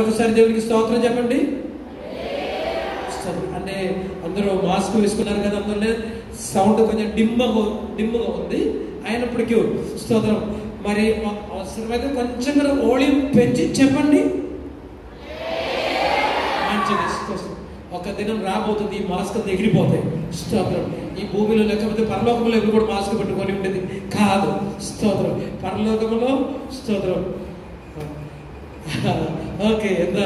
ఒకసారి దేవునికి స్తోత్రం చెప్పండి. అంటే అందరూ మాస్క్ వేసుకున్నారు కదా, అందులో సౌండ్ కొంచెం డిమ్గా ఉంది. అయినప్పటికీ స్తోత్రం. మరి అవసరమైతే కొంచెం కూడా వాల్యూమ్ పెంచి చెప్పండి. మంచిది. ఒక దినం రాబోతుంది ఈ మాస్క్ ఎగిరిపోతాయి. స్తోత్రం. ఈ భూమిలో లేకపోతే పరలోకంలో ఎప్పుడు కూడా మాస్క్ పెట్టుకొని ఉండేది కాదు. స్తోత్రం. పరలోకంలో స్తోత్రం. ఓకే, ఎంత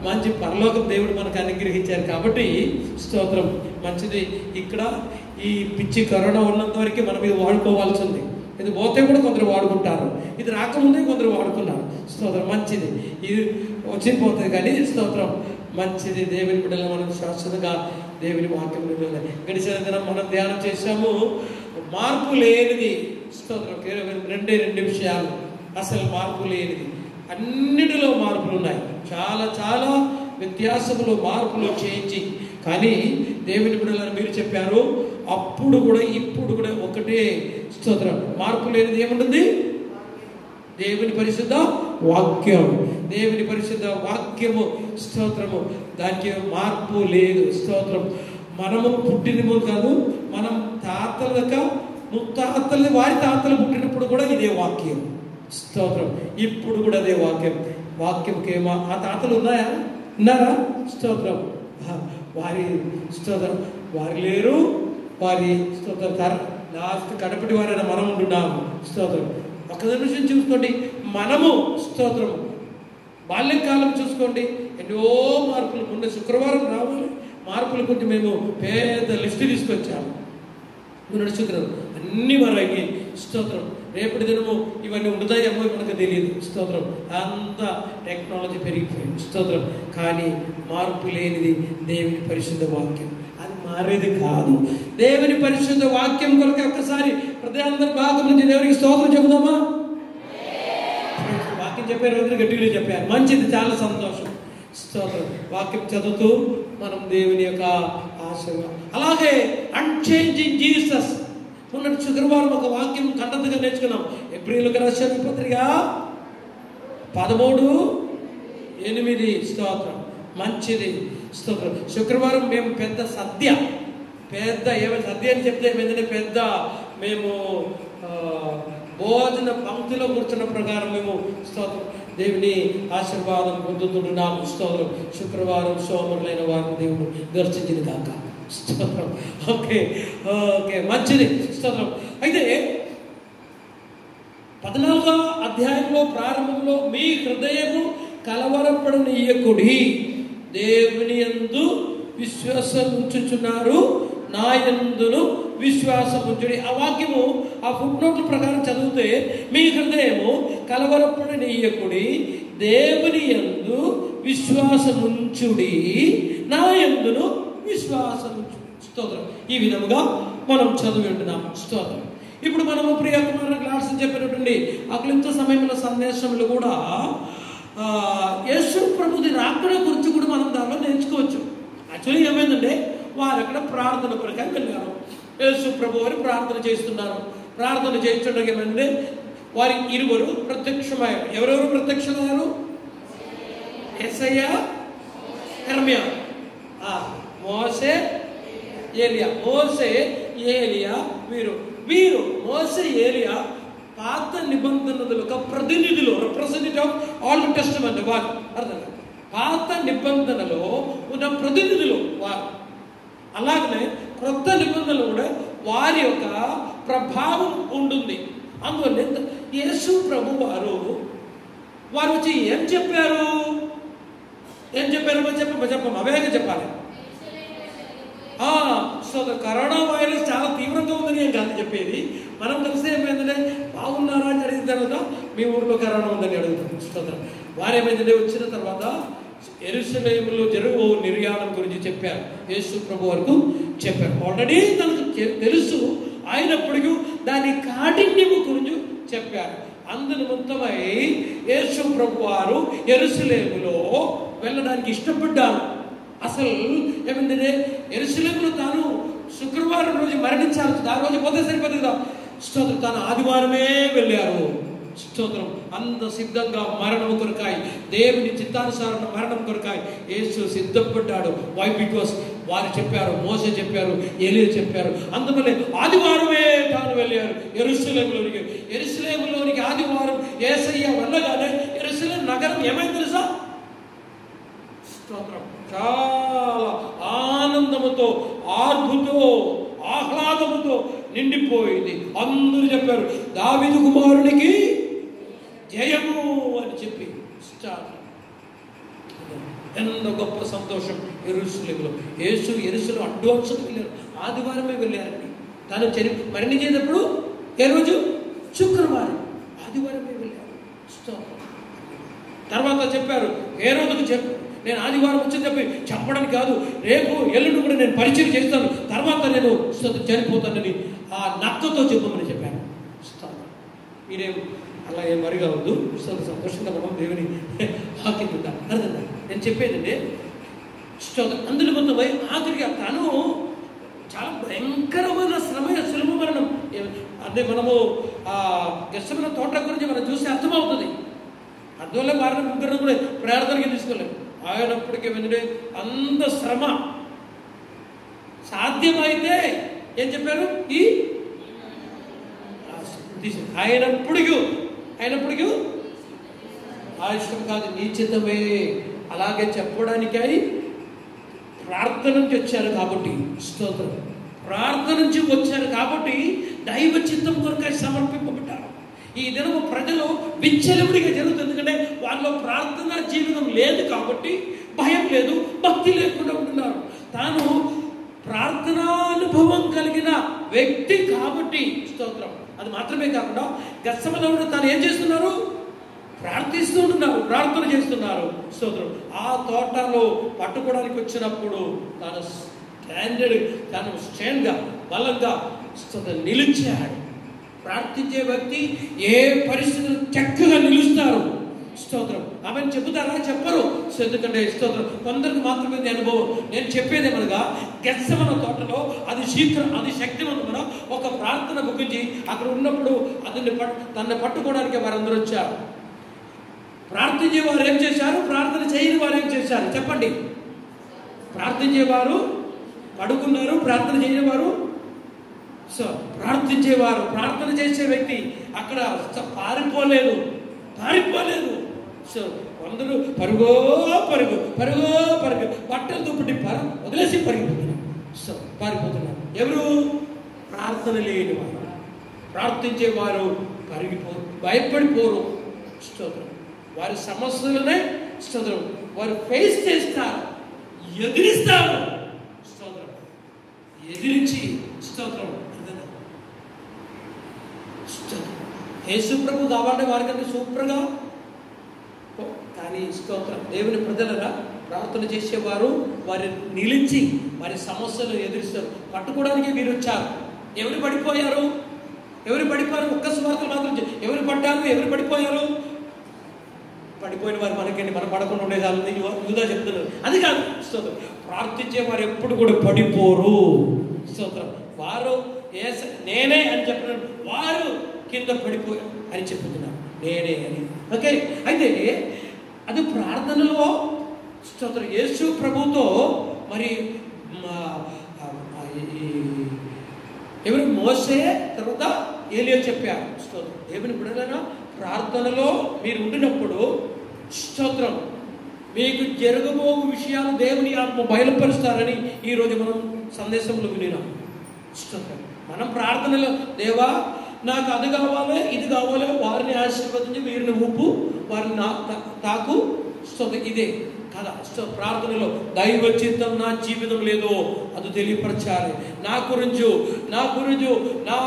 మంచి పరలోకం దేవుడు మనకు అనుగ్రహించారు కాబట్టి స్తోత్రం. మంచిది. ఇక్కడ ఈ పిచ్చి కరోనా ఉన్నంత వరకు మనం ఇది వాడుకోవాల్సి ఉంది. ఇది పోతే కూడా కొందరు వాడుకుంటారు, ఇది రాకముందే కొందరు వాడుకున్నారు. స్తోత్రం. మంచిది. ఇది వచ్చిపోతుంది కానీ స్తోత్రం. మంచిది. దేవుని బిడ్డలు మనం శాశ్వతంగా దేవుని వాక్యం గడిచిన దినం మనం ధ్యానం చేశాము. మార్పు లేనిది. స్తోత్రం. రెండు విషయాలు. అసలు మార్పు లేనిది. అన్నిటిలో మార్పులు ఉన్నాయి. చాలా చాలా వ్యత్యాసములు, మార్పులు చేంజ్. కానీ దేవుని బిడ్డలను మీరు చెప్పారు, అప్పుడు కూడా ఇప్పుడు కూడా ఒకటే. స్తోత్రం. మార్పు లేనిది ఏముంటుంది? దేవుని పరిశుద్ధ వాక్యం. దేవుని పరిశుద్ధ వాక్యము. స్తోత్రము. దానికి మార్పు లేదు. స్తోత్రం. మనము పుట్టిన కాదు, మనం తాతల దాకా ముత్తాతల్ని వారి తాతలు పుట్టినప్పుడు కూడా ఇదే వాక్యం. స్తోత్రం. ఇప్పుడు కూడా అదే వాక్యం. వాక్యంకేమో ఆ తాతలు ఉన్నారా? స్తోత్రం. వారి స్తోత్రం వారు లేరు. వారి స్తోత్రం లాస్ట్ కడపటి వారైనా మనం ఉంటున్నాము. స్తోత్రం. ఒక నిమిషం చూసుకోండి. మనము స్తోత్రం బాల్యకాలం చూసుకోండి, ఎన్నో మార్పులు. మొన్న శుక్రవారం రావాలి మార్పులు కొంచెం మేము పెద్ద లిస్ట్ తీసుకొచ్చాము. మొన్న శుక్రవారం అన్ని వరకు స్తోత్రం. రేపటి దినము ఇవన్నీ ఉంటాయేమో మనకు తెలియదు. స్తోత్రం. అంత టెక్నాలజీ పెరిగిపోయింది. స్తోత్రం. కానీ మార్పు లేనిది దేవుని పరిశుద్ధ వాక్యం. అది మారేది కాదు. దేవుని పరిశుద్ధ వాక్యం కొరకు ఒక్కసారి ప్రతి భాగం నుంచి దేవునికి స్తోత్రం చెబుదామా? వాక్యం చెప్పే రోజున గట్టిగా చెప్పారు. మంచిది. చాలా సంతోషం. స్తోత్రం. వాక్యం చదువుతూ మనం దేవుని యొక్క ఆశీర్వాదం. అలాగే అన్చేంజింగ్ జీసస్. మొన్న శుక్రవారం ఒక వాక్యం కంటంతగా నేర్చుకున్నాం. ఏప్రిల్కి రాసిన పత్రిక 13:8. స్తోత్రం. మంచిది. స్తోత్రం. శుక్రవారం మేము పెద్ద సద్య ఏమైనా సద్య అని చెప్తే ఏమైందంటే పెద్ద మేము భోజన పంక్తిలో కూర్చున్న ప్రకారం మేము స్తోత్రం దేవుని ఆశీర్వాదం పొందుతుంటున్నాము. స్తోత్రం. శుక్రవారం సోమరులైన వారిని దేవుడు దర్శించిన కాక. స్తోత్రం. ఓకే ఓకే మంచిది. స్తోత్రం. అయితే 14వ అధ్యాయంలో ప్రారంభంలో మీ హృదయము కలవరపడనీయకుడి, దేవుని యందు విశ్వాసం ఉంచుచున్నారు, నా యందును విశ్వాసం ఉంచుడి. ఆ వాక్యము ఆ ఫుట్ నోట్ల ప్రకారం చదివితే మీ హృదయము కలవరపడనీయకుడి, దేవుని యందు విశ్వాసం ఉంచుడి, నా యందును విశ్వాసం. స్తోత్రం. ఈ విధముగా మనం చదివి ఉంటున్నాం. స్తోత్రం. ఇప్పుడు మనము ప్రియకుమార క్లాస్ చెప్పినటువంటి అక్లిప్త సమయంలో సందేశంలో కూడా యేసు ప్రభుని రాకడ గురించి కూడా మనం దానిలో నేర్చుకోవచ్చు. యాక్చువల్లీ ఏమైందంటే వారు అక్కడ ప్రార్థన ప్రకారం వెళ్ళారు. యేసు ప్రభు వారు ప్రార్థన చేస్తున్నారు. ప్రార్థన చేస్తుండగా ఏమైందంటే వారి ఇరువురు ప్రత్యక్షమయ్యారు. ఎవరెవరు ప్రత్యక్షమయ్యారు? యేసయ్య, యెర్మయా. మోసే, ఏలియా. మోసే, ఏలియా వీరు మోసే, ఏలియా పాత నిబంధనలు ఒక ప్రతినిధులు, రిప్రజెంటేటివ్ ఆఫ్ ఆల్ టెస్టమెంట్. వారు అర్థం పాత నిబంధనలో ఉన్న ప్రతినిధులు వారు. అలాగనే క్రొత్త నిబంధనలు కూడా వారి యొక్క ప్రభావం ఉంటుంది. అందువల్ల యేసు ప్రభు వారు వచ్చి ఏం చెప్పారు? చెప్పం అవేగా చెప్పాలి. సో కరోనా వైరస్ చాలా తీవ్రంగా ఉందని ఏం కాదు చెప్పేది. మనం కలిసి ఏమైందంటే బాగున్నారా అని అడిగిన తర్వాత మీ ఊరిలో కరోనా ఉందని అడుగుతాం. వారేమైందంటే వచ్చిన తర్వాత యెరూషలేములో జరుగు నిర్యాణం గురించి చెప్పారు. యేసు ప్రభు వరకు చెప్పారు. ఆల్రెడీ తనకు తెలుసు, అయినప్పటికీ దాని కాఠిన్యము గురించి చెప్పారు. అందునిమిత్తమై యేసు ప్రభు వారు యెరూషలేములో వెళ్ళడానికి ఇష్టపడ్డారు. అసలు ఏమైందంటే యెరూషలేములో తాను శుక్రవారం రోజు మరణించాలి. ఆ రోజు పోతే సరిపోతుంది కదా. స్తోత్రం. తాను ఆదివారమే వెళ్ళారు. స్తోత్రం. అంత సిద్ధంగా మరణం కొరకాయి, దేవుని చిత్తానుసారణ మరణం కొరకాయి యేసు సిద్ధపడ్డాడు. వై? బికాస్ వారు చెప్పారు, మోసే చెప్పారు, ఎలీయా చెప్పారు. అందువల్లే ఆదివారమే తాను వెళ్ళారు యెరూషలేములోనికి. యెరూషలేములోనికి ఆదివారం యేసయ్య వెళ్ళగానే యెరూషలేం నగరం ఏమైంది తెలుసా? స్తోత్రం. చాలా ఆనందముతో, ఆర్భుతో, ఆహ్లాదముతో నిండిపోయింది. అందరూ చెప్పారు, దావీదు కుమారునికి జయము అని చెప్పి. ఎంత గొప్ప సంతోషం యెరూషలేములో. యేసు యెరూషలేము అడ్వాన్స్గా వెళ్ళారు, ఆదివారమే వెళ్ళారండి. తాను మరణించేటప్పుడు ఏ రోజు? శుక్రవారం, ఆదివారమే వెళ్ళారు. తర్వాత చెప్పారు, ఏ రోజుకు చెప్పు, నేను ఆదివారం వచ్చి చెప్పి చెప్పడానికి కాదు, రేపు ఎల్లుండి కూడా నేను పరిచయం చేస్తాను, తర్వాత నేను చనిపోతానని ఆ నక్కతో చెప్పమని చెప్పాను. మీరేం అలా ఏం మరిగా వద్దు, సంతోషంగా మనం దేవుని ఆకిందా అర్థందా నేను చెప్పేదండి. అందులో కొంత ఆఖరిగా తను చాలా భయంకరమైన సులభ మరణం. అంటే మనము ఆ గెస్సమైన తోట గురించి మనం చూస్తే అర్థమవుతుంది. అందువల్ల వారిని ముగ్గురు కూడా ప్రార్థనకి తీసుకోలేము. ఆయనప్పటికీ వెంటనే అంత శ్రమ సాధ్యమైతే ఏం చెప్పారు? ఈ ఆయనప్పటికీ ఆ ఇష్టం కాదు, నీ చిత్తమే. అలాగే చెప్పడానికి ప్రార్థన నుంచి వచ్చారు కాబట్టి, స్తోత్రం, ప్రార్థన నుంచి వచ్చారు కాబట్టి దైవ చిత్తం కొరకై సమర్పింపబడ్డారు. ఈ దినము ప్రజలు విచ్చలవిడిగా జరుగుతుంది. ఎందుకంటే వాళ్ళలో ప్రార్థనా జీవితం లేదు కాబట్టి, భయం లేదు, భక్తి లేకుండా ఉంటున్నారు. తాను ప్రార్థనానుభవం కలిగిన వ్యక్తి కాబట్టి, స్తోత్రం. అది మాత్రమే కాకుండా గెత్సెమనీలో తాను ఏం చేస్తున్నారు? ప్రార్థిస్తూ ఉంటున్నారు, ప్రార్థన చేస్తున్నారు. స్తోత్రం. ఆ తోటలో పట్టుకోవడానికి వచ్చినప్పుడు తాను స్టాండ్గా బలంగా నిలిచాడు. ప్రార్థించే వ్యక్తి ఏ పరిస్థితులు చక్కగా నిలుస్తారు. స్తోత్రం. ఆమె చెబుతారా? చెప్పరు. ఎందుకంటే స్తోత్రం కొందరికి మాత్రమే అనుభవం. నేను చెప్పేదేమనగా గెత్సెమనీ తోటలో అది శక్తివంతమైన ఒక ప్రార్థన గురించి అక్కడ ఉన్నప్పుడు తనని పట్టుకోవడానికి వారందరూ వచ్చారు. ప్రార్థించే వారు ఏం చేశారు? ప్రార్థన చేయని వారు ఏం చేశారు? చెప్పండి. ప్రార్థించేవారు పడుకున్నారు, ప్రార్థన చేయని వారు ప్రార్థించేవారు. ప్రార్థన చేసే వ్యక్తి అక్కడ పారిపోలేదు. అందరూ పరుగో పరుగు బట్టలు దుప్పటి వదిలేసి పారిపోతున్నారు. ఎవరు? ప్రార్థన లేని వారు. ప్రార్థించేవారు భయపడిపోరు. స్తోత్రం. వారి సమస్యలనే స్తోత్రం వారు ఫేస్ చేస్తారు, ఎదిరిస్తారు. స్తోత్రం. ఎదిరించి స్తోత్రం. యేసు ప్రభు కావాలంటే వారికంటే సూపర్గా. కానీ స్తోత్రం దేవుని ప్రజలరా, ప్రార్థన చేసేవారు వారి నిలిచి వారి సమస్యలు ఎదురిస్తారు. పట్టుకోవడానికి వీరు వచ్చారు. ఎవరు పడిపోయారు? ఒక్క సువార్తలు మాత్రం ఎవరు పడ్డారు? ఎవరు పడిపోయారు? పడిపోయిన వారు మనకండి, మనం పడకుండా ఉండేదాన్ని యూదా చెప్తున్నారు. అది కాదు. స్తోత్రం. ప్రార్థించే వారు ఎప్పుడు కూడా పడిపోరు. స్తోత్రం. వారు నేనే అని చెప్పినారు, వారు కింద పడిపోయారు అని చెప్తున్నారు, నేనే అని. ఓకే. అయితే అది ప్రార్థనలో స్తోత్రం. యేసు ప్రభుతో మరి ఎవరు? మోసే, తర్వాత ఏలియా చెప్పారు. స్తోత్రం. దేవుని బిడ్డలారా, ప్రార్థనలో మీరు ఉండినప్పుడు స్తోత్రం మీకు జరగబోవు విషయాలు దేవుని ఆత్మ బయలుపరుస్తారని ఈరోజు మనం సందేశంలో వినినాం. స్తోత్రం. మనం ప్రార్థనలో, దేవా నాకు అది కావాలి, ఇది కావాలి, వారిని ఆశీర్వదించి, వీరిని ఊపు, వారిని తాకు. స్తోత్రం. ఇదే కదా ప్రార్థనలో. దైవ చిత్తం నా జీవితం లేదో అది తెలియపరచాలి. నా గురించి, నా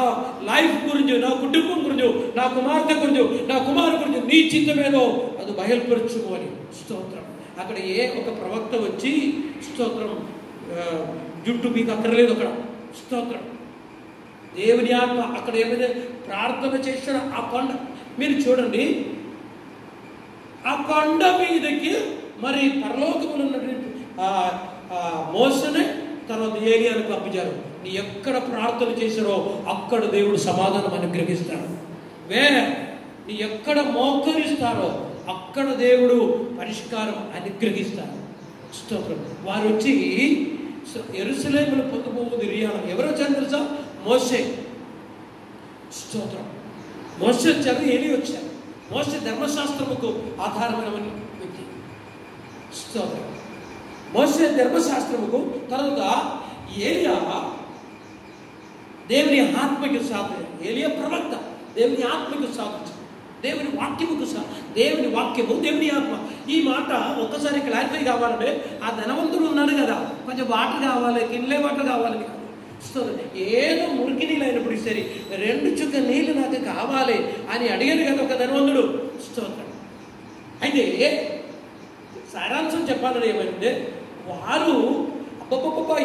లైఫ్ గురించి, నా కుటుంబం గురించి, నా కుమార్తె గురించి, నా కుమారు గురించి నీ చిత్తమేదో అది బయలుపరచు అని. స్తోత్రం. అక్కడ ఒక ప్రవక్త వచ్చి స్తోత్రం జుట్టు మీకు అక్కర్లేదు అక్కడ. స్తోత్రం. దేవుని ఆత్మ అక్కడ ఏమైనా ప్రార్థన చేసిన ఆ కొండ మీరు చూడండి, ఆ కొండ మీదకి మరి పరలోకములో ఉన్నటువంటి మోసనే తర్వాత ఏలియాను పంపించారు. నీ ఎక్కడ ప్రార్థన చేశారో అక్కడ దేవుడు సమాధానం అనుగ్రహిస్తాడు. ఎక్కడ మోకరిస్తారో అక్కడ దేవుడు పరిష్కారం అనుగ్రహిస్తారు. స్తోత్రం. వారు వచ్చి యెరూషలేమును పొందబోదు రియానం. ఎవరు వచ్చారు తెలుసా? మోషే. స్తోత్రం. మోషే వచ్చారు, ఏలీ వచ్చారు. మోషే ధర్మశాస్త్రముకు ఆధారమైన వ్యక్తి. స్తోత్రం. మోషే ధర్మశాస్త్రముకు, తర్వాత ఏలియా దేవుని ఆత్మకు సాధన. ఏలియా ప్రవక్త, దేవుని ఆత్మకు సాధించారు. దేవుని వాక్యముకు దేవుని వాక్యము, దేవుని ఆత్మ. ఈ మాట ఒక్కసారి క్లారిఫై కావాలంటే, ఆ ధనవంతుడు ఉన్నాడు కదా, కొంచెం వాటర్ కావాలి, కిన్లే వాటర్ కావాలని కాదు. ఏదో మురికి నీళ్ళు అయినప్పుడు సరే 2 చుక్క నీళ్ళు నాకు కావాలి అని అడిగాడు కదా ఒక ధనవంతుడు. స్తోత్రం. అయితే సారాంశం చెప్పాలని ఏమంటే, వారు అబ్బబ్బబ్బా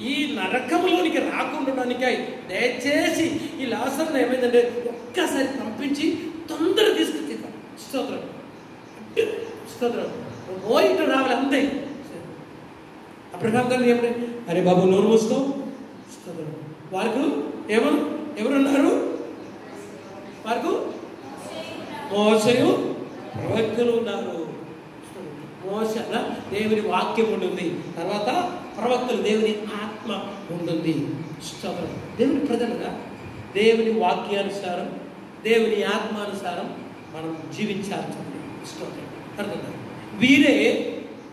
ఈ నరకంలోనికి రాకుండానికై దయచేసి ఈ లాజరును ఏమైందంటే ఒక్కసారి పంపించి తొందరగా తీసుకొచ్చేద్దాం. స్తోత్రం. స్తోత్రం. ఇటు రావాలి అంతే. అబ్రహాం గారు ఏమంటే, అరే బాబు నోరు మూసుకో. స్తోత్రం. వారికి ఎవరున్నారు? వారికి మోషేయు ప్రవక్తలు ఉన్నారు. మోషే దేవుని వాక్యం ఉంటుంది, తర్వాత ప్రవక్తలు దేవుని ఆత్మ ఉంటుంది. స్తోత్రం. దేవుని ప్రజలుగా దేవుని వాక్యానుసారం, దేవుని ఆత్మానుసారం మనం జీవించాలి. స్తోత్రం. అర్థం. వీరే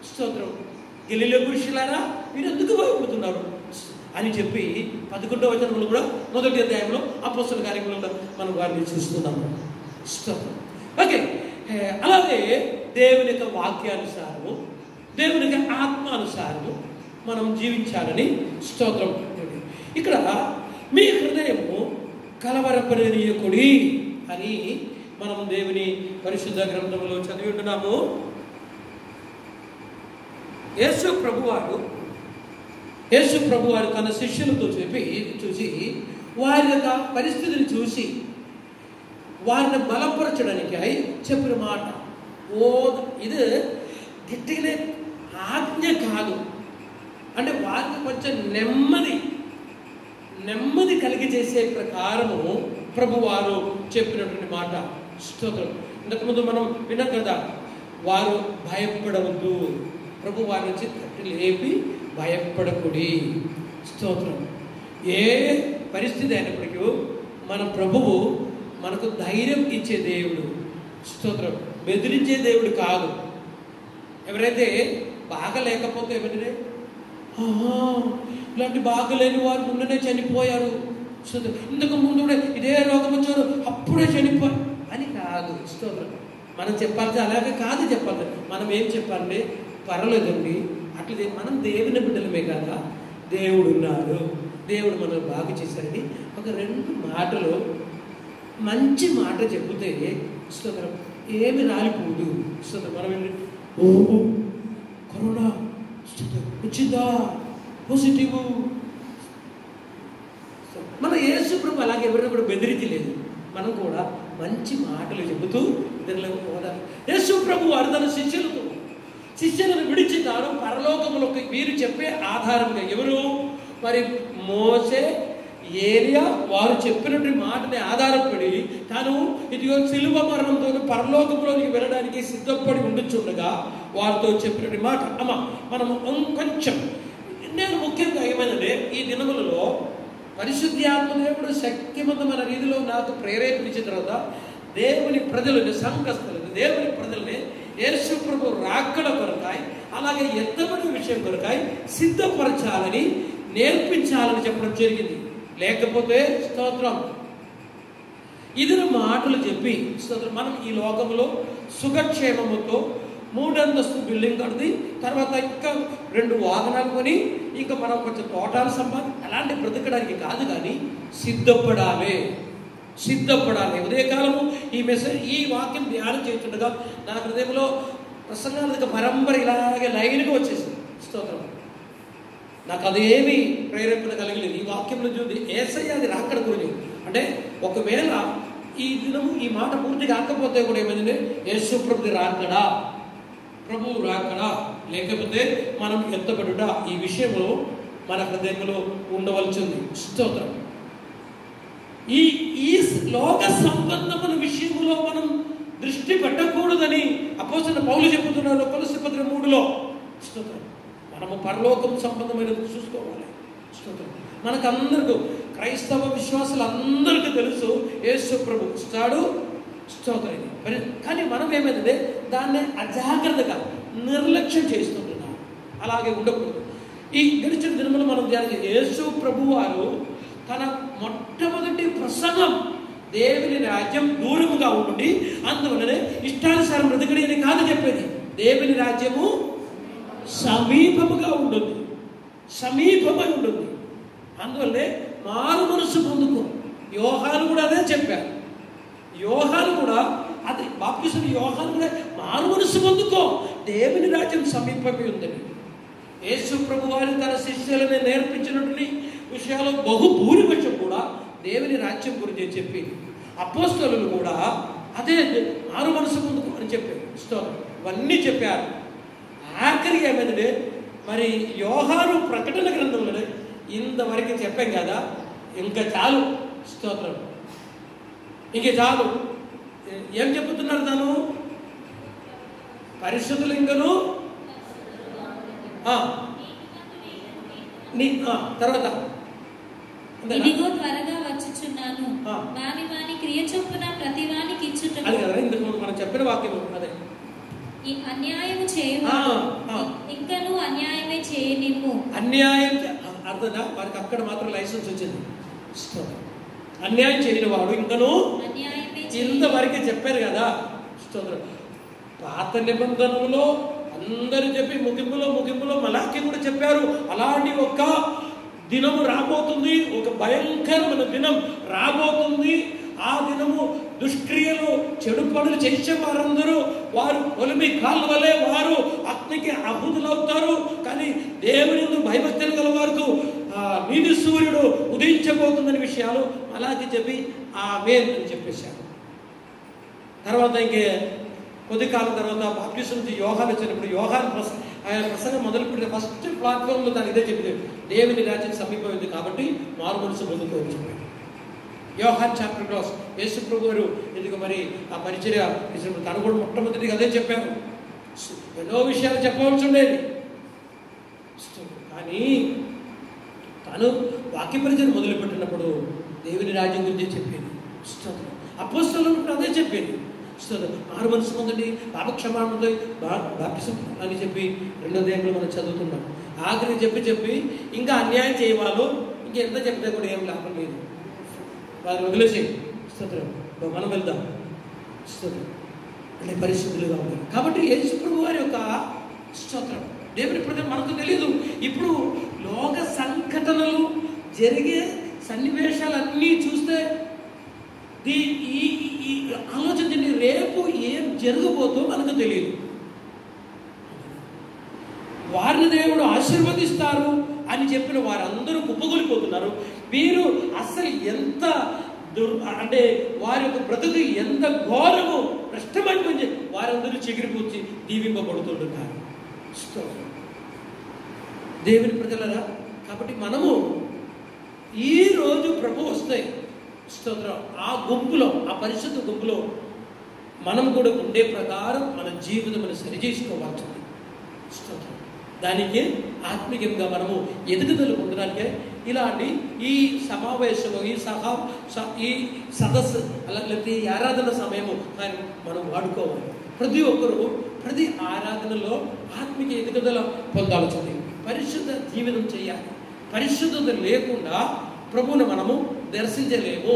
స్తోత్రం గలిలయ పురుషులారా మీరు ఎందుకు భయపడుతున్నారు అని చెప్పి 11వ వచనంలో కూడా, మొదటి అధ్యాయంలో అపోస్తల కార్యములో కూడా మనం వారిని చూస్తున్నాము. స్తోత్రం. ఓకే. అలాగే దేవుని యొక్క వాక్యానుసారము, దేవుని యొక్క ఆత్మానుసారము మనం జీవించాలని. స్తోత్రం. ఇక్కడ మీ హృదయము కలవరపడనీయకుడి అని మనం దేవుని పరిశుద్ధ గ్రంథంలో చదివి ఉంటున్నాము. యేసు ప్రభువారు తన శిష్యులతో చూసి వారి యొక్క పరిస్థితిని చూసి వారిని బలపరచడానికి చెప్పిన మాట. ఇది గట్టిగానే ఆజ్ఞ కాదు, అంటే వారికి కొంచెం నెమ్మది కలిగి చేసే ప్రకారము ప్రభువారు చెప్పినటువంటి మాట. స్తోత్రం. ఇంతకుముందు మనం విన్నాం కదా, వారు భయపడవద్దు, ప్రభు వారి నుంచి తట్టి లేపి భయపడకుడి. స్తోత్రం. ఏ పరిస్థితి అయినప్పటికీ మన ప్రభువు మనకు ధైర్యం ఇచ్చే దేవుడు. స్తోత్రం. బెదిరించే దేవుడు కాదు. ఎవరైతే బాగా లేకపోతే ఏమంటే, ఇలాంటి బాగలేని వారు ముందునే చనిపోయారు, ఇంతకు ముందు కూడా ఇదే రోగం వచ్చారు అప్పుడే చనిపోయారు అని కాదు. స్తోత్రం. మనం చెప్పాలి అలాగే కాదు చెప్పాలి. మనం ఏం చెప్పాలంటే, పర్లేదండి అట్లా మనం దేవుని బిడ్డలమే కదా, దేవుడు ఉన్నాడు, దేవుడు మనం బాగు చేశారని ఒక 2 మాటలు మంచి మాట చెబితే స్తోత్రం ఏమి రాలిపోదు. స్తోత్రం. మనం కరోనా వచ్చిందా పాజిటివ్. మన యేసు ప్రభు అలాగే ఎవరిని కూడా బెదిరించలేదు. మనం కూడా మంచి మాటలు చెబుతూ ఇతరులు పోదాం. యేసు ప్రభు వారు తన శిష్యులను విడిచి తాను పరలోకములోకి వీరు చెప్పే ఆధారంగా ఎవరు మరి మోషే, ఏలియా వారు చెప్పినటువంటి మాటని ఆధారపడి తాను ఇదిగో సిలువ మరణంతో పరలోకంలోనికి వెళ్ళడానికి సిద్ధపడి ఉండుచుండగా వారితో చెప్పినటువంటి మాట. మనం కొంచెం నేను ముఖ్యంగా ఏమైందంటే, ఈ దినములలో పరిశుద్ధాత్మదేవుడు శక్తివంతమైన రీతిలో నాకు ప్రేరేపించిన తర్వాత దేవుని ప్రజలని, సంఘస్థులని, దేవుని ప్రజల్ని యేసు ప్రభు రాకడ కొరకాయి, అలాగే ఎత్తబడి విషయం కొరకాయి సిద్ధపరచాలని, నేర్పించాలని చెప్పడం జరిగింది. లేకపోతే స్తోత్రం ఇది మాటలు చెప్పి స్తోత్రం మనం ఈ లోకంలో సుఖక్షేమముతో 3 అంతస్తు బిల్డింగ్ కడితే, తర్వాత ఇంకా 2 వాహనాలు కొని, ఇంకా మనం కొంచెం తోటాలు అలాంటి బ్రతకడానికి కాదు, కానీ సిద్ధపడాలి. ఉదయకాలము ఈ మెసేజ్, ఈ వాక్యం ధ్యానం చేస్తుండగా నా హృదయంలో ప్రసంగాలకు పరంపర ఇలాగే లైన్గా వచ్చేసింది. స్తోత్రం. నాకు అదేమి ప్రేరేపణ కలిగలేదు. ఈ వాక్యంలో చూసి యేసయ్య అది రాకడ గురించి, అంటే ఒకవేళ ఈ దినము ఈ మాట పూర్తి కాకపోతే కూడా ఏమైందంటే యేసు ప్రభువు రాకడా లేకపోతే మనం ఎత్తబడుట, ఈ విషయంలో మన హృదయంలో ఉండవలసింది. స్తోత్రం. ఈ ఈ లోక సంబంధమైన విషయంలో మనం దృష్టి పెట్టకూడదని అపోస్తలుడైన పౌలు చెబుతున్నారు కొలస్సీ పత్రిక 3లో. స్తోత్రం. మనము పరలోకం సంబంధమైనది చూసుకోవాలి. స్తోత్రం. మనకందరికీ క్రైస్తవ విశ్వాసులందరికీ తెలుసు యేసు ప్రభు వస్తాడు. స్తోత్రం. మరి కానీ మనం ఏమైందంటే దాన్ని అజాగ్రత్తగా నిర్లక్ష్యం చేస్తుంటున్నాం. అలాగే ఉండకూడదు. ఈ గడిచిన దినములు మనం ధ్యానం యేసు ప్రభు వారు తన మొట్టమొదటి ప్రసంగం దేవుని రాజ్యం దూరముగా ఉండి అందువలనే ఇష్టానుసారం బ్రతకడి అని కాదు చెప్పేది. దేవుని రాజ్యము సమీపముగా ఉంటుంది, సమీపమై ఉంటుంది. అందువల్లే మారు మనసు పొందుకో. యోహాను కూడా అదే చెప్పారు. యోహాను కూడా అది బాప్తిసం యోహాను కూడా మారు మనసు పొందుకో, దేవుని రాజ్యం సమీపమై ఉందని. యేసు ప్రభు వారు తన శిష్యులను నేర్పించినటువంటి విషయాలు బహుభూరిపక్షం కూడా దేవుని రాజ్యం గురించి చెప్పి అపోస్తలులు కూడా అదే మారు మనసు పొందుకో అని చెప్పారు. స్తోత్రం. ఇవన్నీ చెప్పారు. ఆఖరికి ఏమైందంటే మరి యోహాను ప్రకటన గ్రంథంలోనే ఇంతవరకు చెప్పాం కదా, ఇంకా చాలు. స్తోత్రం. ఇంక చాలు. ఏం చెబుతున్నారు తాను? పరిశుద్ధులు ఇంకను తర్వాత ఇదిగో త్వరగా వచ్చుచున్నాను, వాని వాని క్రియ చొప్పున ప్రతి వానికి ఇచ్చుటకు. అది కదా ఇంతకు ముందు మనం చెప్పిన వాక్యం. అదే ఈ అన్యాయము చేయవాడు ఇంకను అన్యాయమే చేయనిమ్ము. అన్యాయం అర్థనా? వారికి అక్కడ మాత్రం లైసెన్స్ వచ్చింది. అన్యాయం చేయని వాడు ఇంకను ఇంతవరకు చెప్పారు కదా. స్తోత్రం. పాత నిబంధనలో అందరూ చెప్పి ముగింపులో మలాకి కూడా చెప్పారు. అలాంటి ఒక దినము రాబోతుంది, ఒక భయంకరమైన దినం రాబోతుంది. ఆ దినము దుష్క్రియలు చెడు పనులు చేసే వారందరూ వారు ఒలిమి కాళ్ళ వల్లే వారు అగ్నికి ఆహుతులవుతారు. కానీ దేవుని భయభక్తులు గల వారికి నీతి సూర్యుడు ఉదయించబోతుందని విషయాలు అలాగే చెప్పి ఆమేన్ అని చెప్పేశారు. తర్వాత ఇంకే కొద్ది కాలం తర్వాత బాప్తిసం నుంచి యోహాను వచ్చినప్పుడు యోహాను ఆయన ప్రసంగం మొదలుపెట్టిన ఫస్ట్ ప్లాట్ఫామ్లో దాని ఇదే చెప్పింది, దేవుని రాజ్యం సమీపమైంది కాబట్టి మారు మనసు పొందుకోవచ్చు చెప్పాడు. యోహాన్ చాప్టర్ క్లాస్ యేసు ప్రభు గారు ఎందుకు మరి ఆ పరిచర్య ఇచ్చినప్పుడు తను కూడా మొట్టమొదటిగా అదే చెప్పారు. ఎన్నో విషయాలు చెప్పవలసి ఉండేది, కానీ తను వాక్య పరిచర్య మొదలుపెట్టినప్పుడు దేవుని రాజ్యం గురించి చెప్పేది. అపోస్తలులు అదే చెప్పేది. మారు మనసు పొందండి, పాపక్షమాపణ బాప్తిసం అని చెప్పి 2వ అధ్యాయంలో మనం చదువుతున్నాం. ఆఖరికి చెప్పి ఇంకా అన్యాయం చేయవాళ్ళు ఇంకెంత చెప్తే కూడా ఏం లాభం లేదు, వారిని వదిలేసి స్తోత్రం మనం వెళ్దాం. స్తోత్రం అంటే పరిశుద్ధులుగా ఉంటారు. కాబట్టి యేసు ప్రభు వారి యొక్క స్తోత్రం దేవుని ప్రజలు మనకు తెలియదు. ఇప్పుడు లోక సంఘటనలు జరిగే సన్నివేశాలన్నీ చూస్తే ఈ ఆలోచించండి, రేపు ఏం జరగబోతో మనకు తెలియదు. వారిని దేవుడు ఆశీర్వదిస్తారు అని చెప్పిన వారందరూ కుప్పగొలిపోతున్నారు. వీరు అసలు ఎంత అంటే వారి యొక్క బ్రతుకు ఎంత ఘోరము నష్టమైపోయింది, వారందరూ చెగిరిపోచి దీవింపబడుతుంటున్నారు. దేవుని ప్రజలరా, కాబట్టి మనము ఈరోజు ప్రభు వస్తాయి స్తోత్రం ఆ గుంపులో, ఆ పరిశుద్ధ గుంపులో మనం కూడా ఉండే ప్రకారం మన జీవితం సరిచేసుకోవాల్సింది. స్తోత్రం. దానికి ఆత్మీయంగా మనము ఎదుగుదల పొందడానికే ఇలాంటి ఈ సమావేశంలో ఈ సదస్సు లేకపోతే ఈ ఆరాధన సమయము కానీ మనం వాడుకోవాలి. ప్రతి ఒక్కరూ ప్రతి ఆరాధనలో ఆత్మీయ ఎదుగుదల పొందాల్సింది. పరిశుద్ధ జీవనం చేయాలి. పరిశుద్ధత లేకుండా ప్రభువును మనము దర్శించలేము,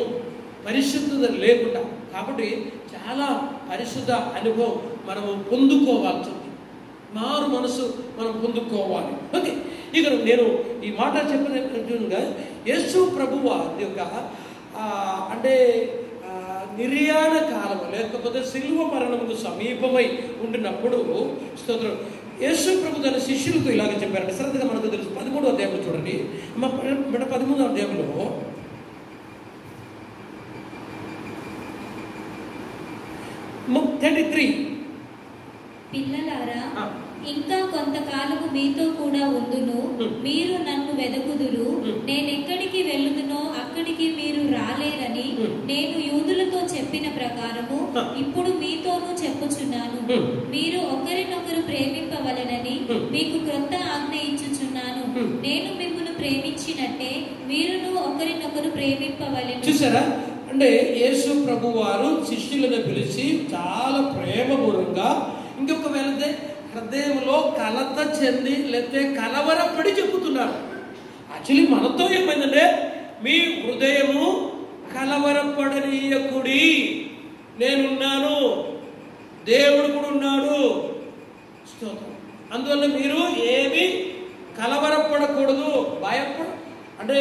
పరిశుద్ధత లేకుండా. కాబట్టి చాలా పరిశుద్ధ అనుభవం మనము పొందుకోవాల్సింది. మారు మనసు మనం పొందుకోవాలి. ఓకే, ఇక నేను ఈ మాట చెప్పినట్టుగా యేసు ప్రభువు వారి యొక్క అంటే నిర్యాణ కాలం లేకపోతే శిలువ మరణముకు సమీపమై ఉండినప్పుడు స్తోత్రం యేసు ప్రభు తన శిష్యులతో ఇలాగ చెప్పారంటే శ్రద్ధగా మనకు తెలుసు. 13వ అధ్యాయంలో చూడండి, 13వ అధ్యాయంలో 33 పిల్లలారా ఇంకా కొంతకాలము మీతో కూడా ఉందును, మీరు నన్ను వెదకుదురు, నేనెక్కడికి వెళ్ళుదునో అక్కడికి మీరు రాలేరని నేను యూదులతో చెప్పిన ప్రకారము ఇప్పుడు మీతోనూ చెప్పుచున్నాను. మీరు ఒకరినొకరు ప్రేమింపవలెనని మీకు క్రొత్త ఆజ్ఞ ఇచ్చుచున్నాను. నేను మిమ్మల్ని ప్రేమించినట్టే మీరును ఒకరినొకరు ప్రేమింపవలెను. చూసారా? అంటే యేసు ప్రభు వారు శిష్యులను పిలిచి చాలా ప్రేమపూర్వకంగా, ఇంకొక వెళితే హృదయంలో కలత చెంది లేకపోతే కలవరపడి చెబుతున్నారు. యాక్చువల్లీ మనతో ఏమైందంటే, మీ హృదయము కలవరపడనీయకుడి, నేనున్నాను, దేవుడు కూడా ఉన్నాడు, అందువల్ల మీరు ఏమి కలవరపడకూడదు. అంటే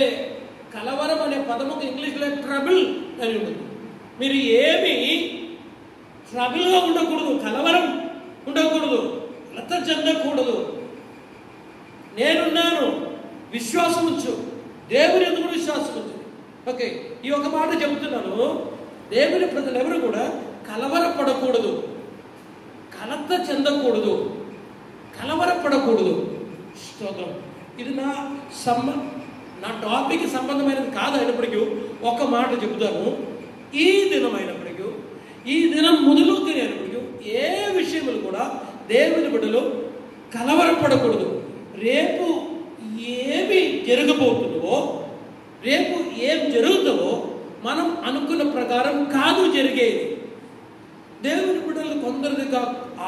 కలవరం అనే పదముకు ఇంగ్లీష్లో ట్రబుల్ అని ఉంటుంది. మీరు ఏమి ట్రబుల్గా ఉండకూడదు, కలవరం ఉండకూడదు, లత చెందకూడదు. నేనున్నాను, విశ్వాసం ఉంచు, దేవుని యందు కూడా విశ్వాసం ఉంచు. ఓకే, ఈ ఒక మాట చెబుతున్నాను. దేవుని ప్రజలు ఎవరు కూడా కలవరపడకూడదు, కలత చెందకూడదు, కలవరపడకూడదు. స్తోత్రం. ఇది నా టాపిక్ సంబంధమైనది కాదు అయినప్పటికీ ఒక మాట చెబుతాను. ఈ దినం అయినప్పటికీ, ఈ దినం మొదలుకొని అయినప్పటికీ ఏ విషయములు కూడా దేవుని బిడ్డలు కలవరపడకూడదు. రేపు ఏమి జరగబోతుందో, రేపు ఏం జరుగుతుందో మనం అనుకున్న ప్రకారం కాదు జరిగేది. దేవుని బిడ్డలు కొందరిగా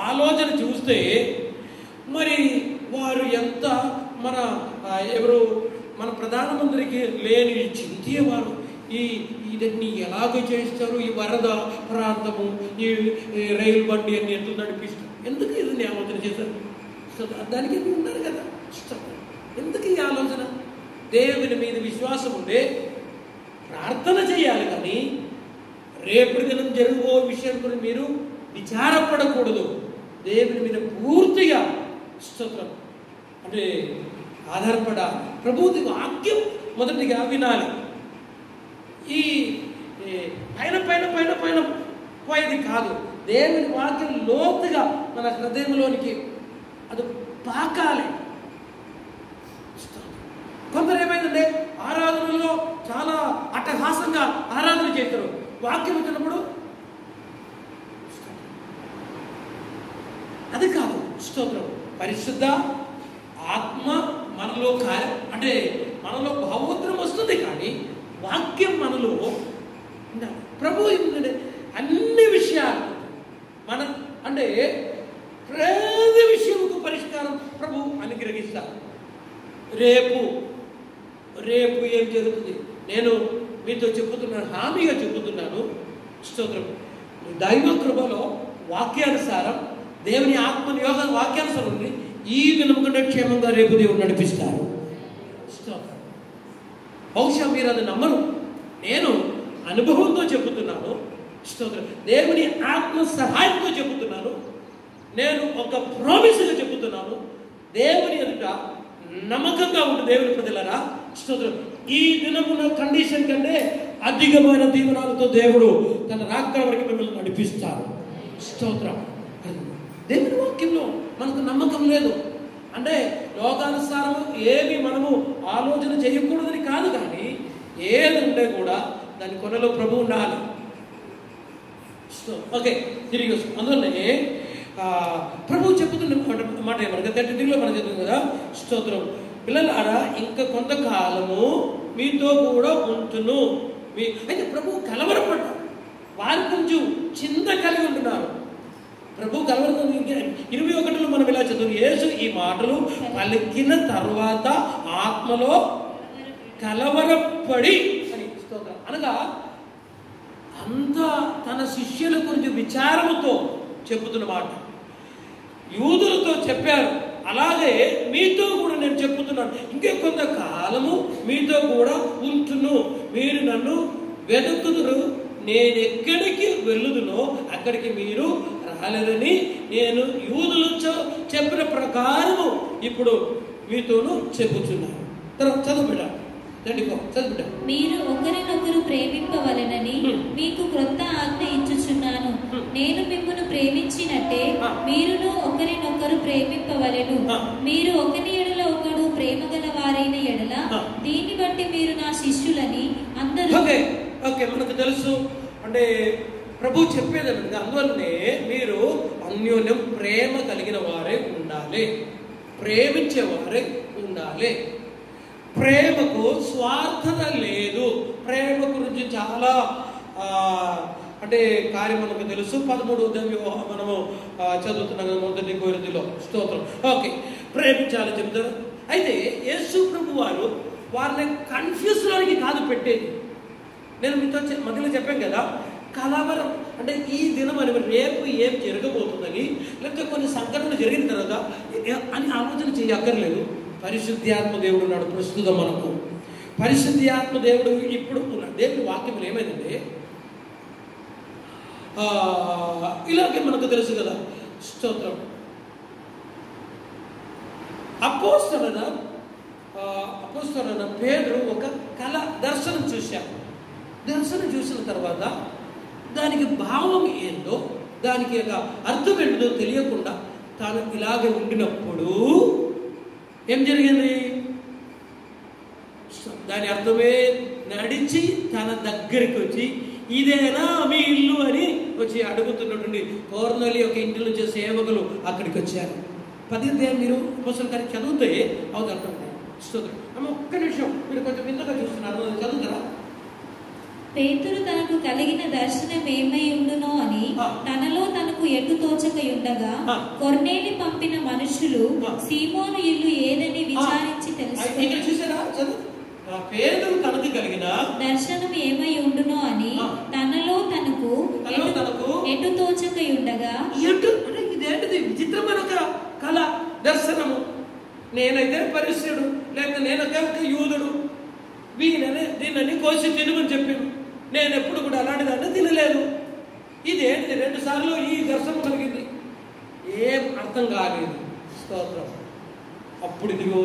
ఆలోచన చూస్తే మరి వారు ఎంత మన ప్రధానమంత్రికి లేని చింతేవారు ఇదన్నీ ఎలాగ చేస్తారు, ఈ వరద ప్రాంతము, ఈ రైలు బండి అన్ని ఎట్లు నడిపిస్తారు, ఎందుకు ఇది ఆలోచన చేశారు? దానికి ఉన్నారు కదా, ఎందుకు ఈ ఆలోచన? దేవుని మీద విశ్వాసం ఉండే ప్రార్థన చేయాలి, కానీ రేపటి దినం జరుగో విషయం గురించి మీరు విచారపడకూడదు. దేవుని మీద పూర్తిగా స్తోత్రం అంటే ఆధారపడాలి. ప్రభువుది వాక్యం మొదటిగా వినాలి. ఈ పైన పైన పైన పైన పోయేది కాదు. దేవుని వాక్యం లోతుగా మన హృదయంలోనికి అది పాకాలి. కొందరు ఏమైందంటే ఆరాధనలో చాలా అట్టహాసంగా ఆరాధన చేస్తారు. వాక్యం వచ్చినప్పుడు అది కాదు. స్తోత్రం. పరిశుద్ధ ఆత్మ మనలో అంటే మనలో భావోద్రం వస్తుంది, కానీ వాక్యం మనలో ప్రభు ఏంటంటే అన్ని విషయాలు మన అంటే ప్రతి విషయముకు పరిష్కారం ప్రభు అనుగ్రహిస్తారు. రేపు ఏం జరుగుతుంది నేను మీతో చెప్పుతున్నాను, హామీగా చెప్పుతున్నాను. స్తోత్రం. దైవ కృపలో వాక్యానుసారం దేవుని ఆత్మని యోగ వాక్యానుసారం ఉంది. ఈ దినం కంటే క్షేమంగా రేపు దేవుడు నడిపిస్తారు. బహుశా మీరు అది నమ్మరు, నేను అనుభవంతో చెబుతున్నాను. స్తోత్రం. దేవుని ఆత్మ సహాయంతో చెబుతున్నాను. నేను ఒక ప్రామిస్గా చెబుతున్నాను. దేవుని ఎదుట నమ్మకంగా ఉంటే దేవుని ప్రజలరా, స్తోత్రం, ఈ దినమున కండిషన్ కంటే అధికమైన దీవెనలతో దేవుడు తన రాకడ వరకు మిమ్మల్ని నడిపిస్తారు. స్తోత్రం. దేవుని వాక్యంలో మనకు నమ్మకం లేదు అంటే లోకానుసారం ఏమి మనము ఆలోచన చేయకూడదని కాదు, కానీ ఏది ఉంటే కూడా దాని కొనలో ప్రభు ఉండాలి. ఓకే, తిరిగి వస్తుంది. అందువల్లనే ప్రభు చెప్పుతున్న మాట ఏమనగా 33లో మనం చదువుతుంది కదా, స్తోత్రం, పిల్లలారా ఇంకా కొంతకాలము మీతో కూడా ఉంటును. అయితే ప్రభు కలవరపడ్డారు, వారి కొంచెం చింత కలిగి ఉంటున్నారు. ప్రభు కలవరం 21లో మనం ఇలా చదువు, యేసు ఈ మాటలు పలికిన తర్వాత ఆత్మలో కలవరపడి అని స్తోత్రం అనగా అంతా తన శిష్యుల గురించి విచారముతో చెబుతున్న మాట. యూదులతో చెప్పారు, అలాగే మీతో కూడా నేను చెప్పుతున్నాను, ఇంకే కొంతకాలము మీతో కూడా ఉంటును, మీరు నన్ను వెతుకుదురు, నేను ఎక్కడికి వెళ్ళుదునో అక్కడికి మీరు రాలేదని నేను యూదులు చెప్పిన ప్రకారము ఇప్పుడు మీతోనూ చెప్పుచున్నాను. తర్వాత చదువు బిడ్డ మీరు ఒకరినొకరు ప్రేమింపవలెనని మీకు క్రొత్త ఆజ్ఞ ఇచ్చుచున్నాను. నేను మిమ్మును ప్రేమించినట్టే మీరును ఒకరినొకరు ప్రేమింపవలెను. మీరు ఒకని ఎడల ఒకడు ప్రేమ గల వారైన ఎడల దీన్ని బట్టి మీరు నా శిష్యులని అందరూ. మనకు తెలుసు అంటే ప్రభు చెప్పేది అందువల్లనే మీరు అన్యోన్యం ప్రేమ కలిగిన వారే ఉండాలి, ప్రేమించేవారే ఉండాలి. ప్రేమకు స్వార్థత లేదు. ప్రేమ గురించి చాలా అంటే కార్యం మనకు తెలుసు. 13వ మనము చదువుతున్నాం మొదటి కొరింథీయులో. స్తోత్రం. ఓకే, ప్రేమించాలి చెప్తారు. అయితే యేసు ప్రభు వారు వారిని కన్ఫ్యూజ్లోనికి కాదు పెట్టేది. నేను మీతో మధ్యలో చెప్పాను కదా, కలవరం అంటే ఈ దినం అని రేపు ఏం జరగబోతుందని, లేకపోతే కొన్ని సంఘటనలు జరిగిన తర్వాత అని ఆలోచన చేయక్కర్లేదు. పరిశుద్ధాత్మ దేవుడు ఉన్నాడు ప్రస్తుతం మనకు. పరిశుద్ధాత్మ దేవుడు ఇప్పుడు ఉన్నాడు. దేవుడి వాక్యం ఏమైందంటే ఇలాగే మనకు తెలుసు కదా. స్తోత్రం. అపోస్తలుడైన పేతురు ఒక కళ దర్శనం చూశాడు. దర్శనం చూసిన తర్వాత దానికి భావం ఏందో, దానికి అర్థం ఏంటో తెలియకుండా తాను ఇలాగే ఉండినప్పుడు ఏం జరిగింది? దాని అర్థమే నడిచి తన దగ్గరికి వచ్చి ఇదేనా మీ ఇల్లు అని వచ్చి అడుగుతున్నటువంటి కోర్నలి ఒక ఇంటి నుంచి సేవకులు అక్కడికి వచ్చారు. 10వ అధ్యాయం మీరు అపోస్తలుల కార్యం చదివితే అవుతారు. ఒక్క నిమిషం మీరు కొంచెం వింతగా చూస్తున్నారు, చదువుతారా? పేతురు తనకు కలిగిన దర్శనం ఏమై ఉండునో అని తనలో తనకు ఎటు తోచకయుండగా కొర్నేలి పంపిన మనుషులు సీమోను ఇల్లు ఏదని విచారించి తెలుసుకున్నారు. పేతురు తనకు కలిగిన దర్శనం ఏమై ఉండునో అని తనలో తనకు ఎటు తోచకయుండగా. ఇదేంటిది విచిత్రమైన కళ దర్శనము. నేనైతే పరిశుద్ధుడు, లేకపోతే నేనైతే ఒక యూదుడు, దీనిని కోసి తినమని చెప్పాను. నేను ఎప్పుడు కూడా అలాంటి దాన్ని తినలేదు. ఇదేంటి 2 సార్లు ఈ దర్శనం కలిగింది, ఏం అర్థం కాలేదు. స్తోత్రం. అప్పుడు ఇదిగో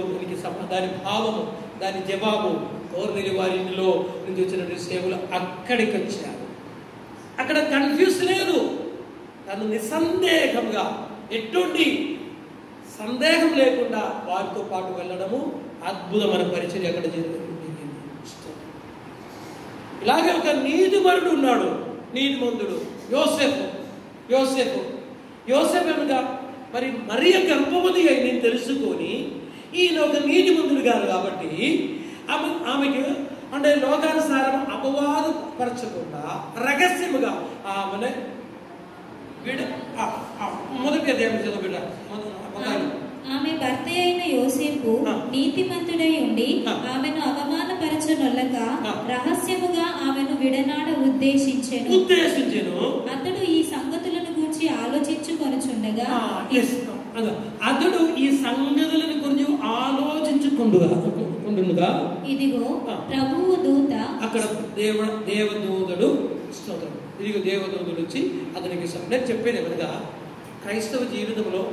దాని భావము, దాని జవాబు కోర్నెలి వారి ఇంటిలో నుంచి వచ్చినటువంటి సేవలు అక్కడికి వచ్చారు. అక్కడ కన్ఫ్యూజ్ లేదు. తను నిస్సందేహంగా ఎటువంటి సందేహం లేకుండా వారితో పాటు వెళ్ళడము అద్భుతమైన పరిచర్య అక్కడ జరిగింది. ఇలాగే ఒక నీతిపరుడు ఉన్నాడు, నీతిమంతుడు యోసేపు అనగా మరి మరియ గర్భవతి అయి నేను తెలుసుకొని ఈయన ఒక నీతిమంతుడు గారు కాబట్టి ఆమెకి అంటే లోకానుసారం అపవాదపరచకుండా రహస్యముగా ఆమెను మొదటి అధ్యాయం చదువుకుంటా. ఆమె భర్త అయిన యోసేపు నీతిమంతుడై ఉండి ఆమెను అవమానపరచనొల్లక రహస్యముగా ఆమెను విడనాడ ఉద్దేశించెను. అతడు ఈ సంగతులను గురించి ఆలోచించుకొనుచుండగా ఇదిగో ప్రభువు దూత అక్కడ దేవదూతుడు ఇదిగో దేవదూతుడు వచ్చి అతనికి నేను చెప్పేది ఎవరిగా క్రైస్తవ జీవితంలో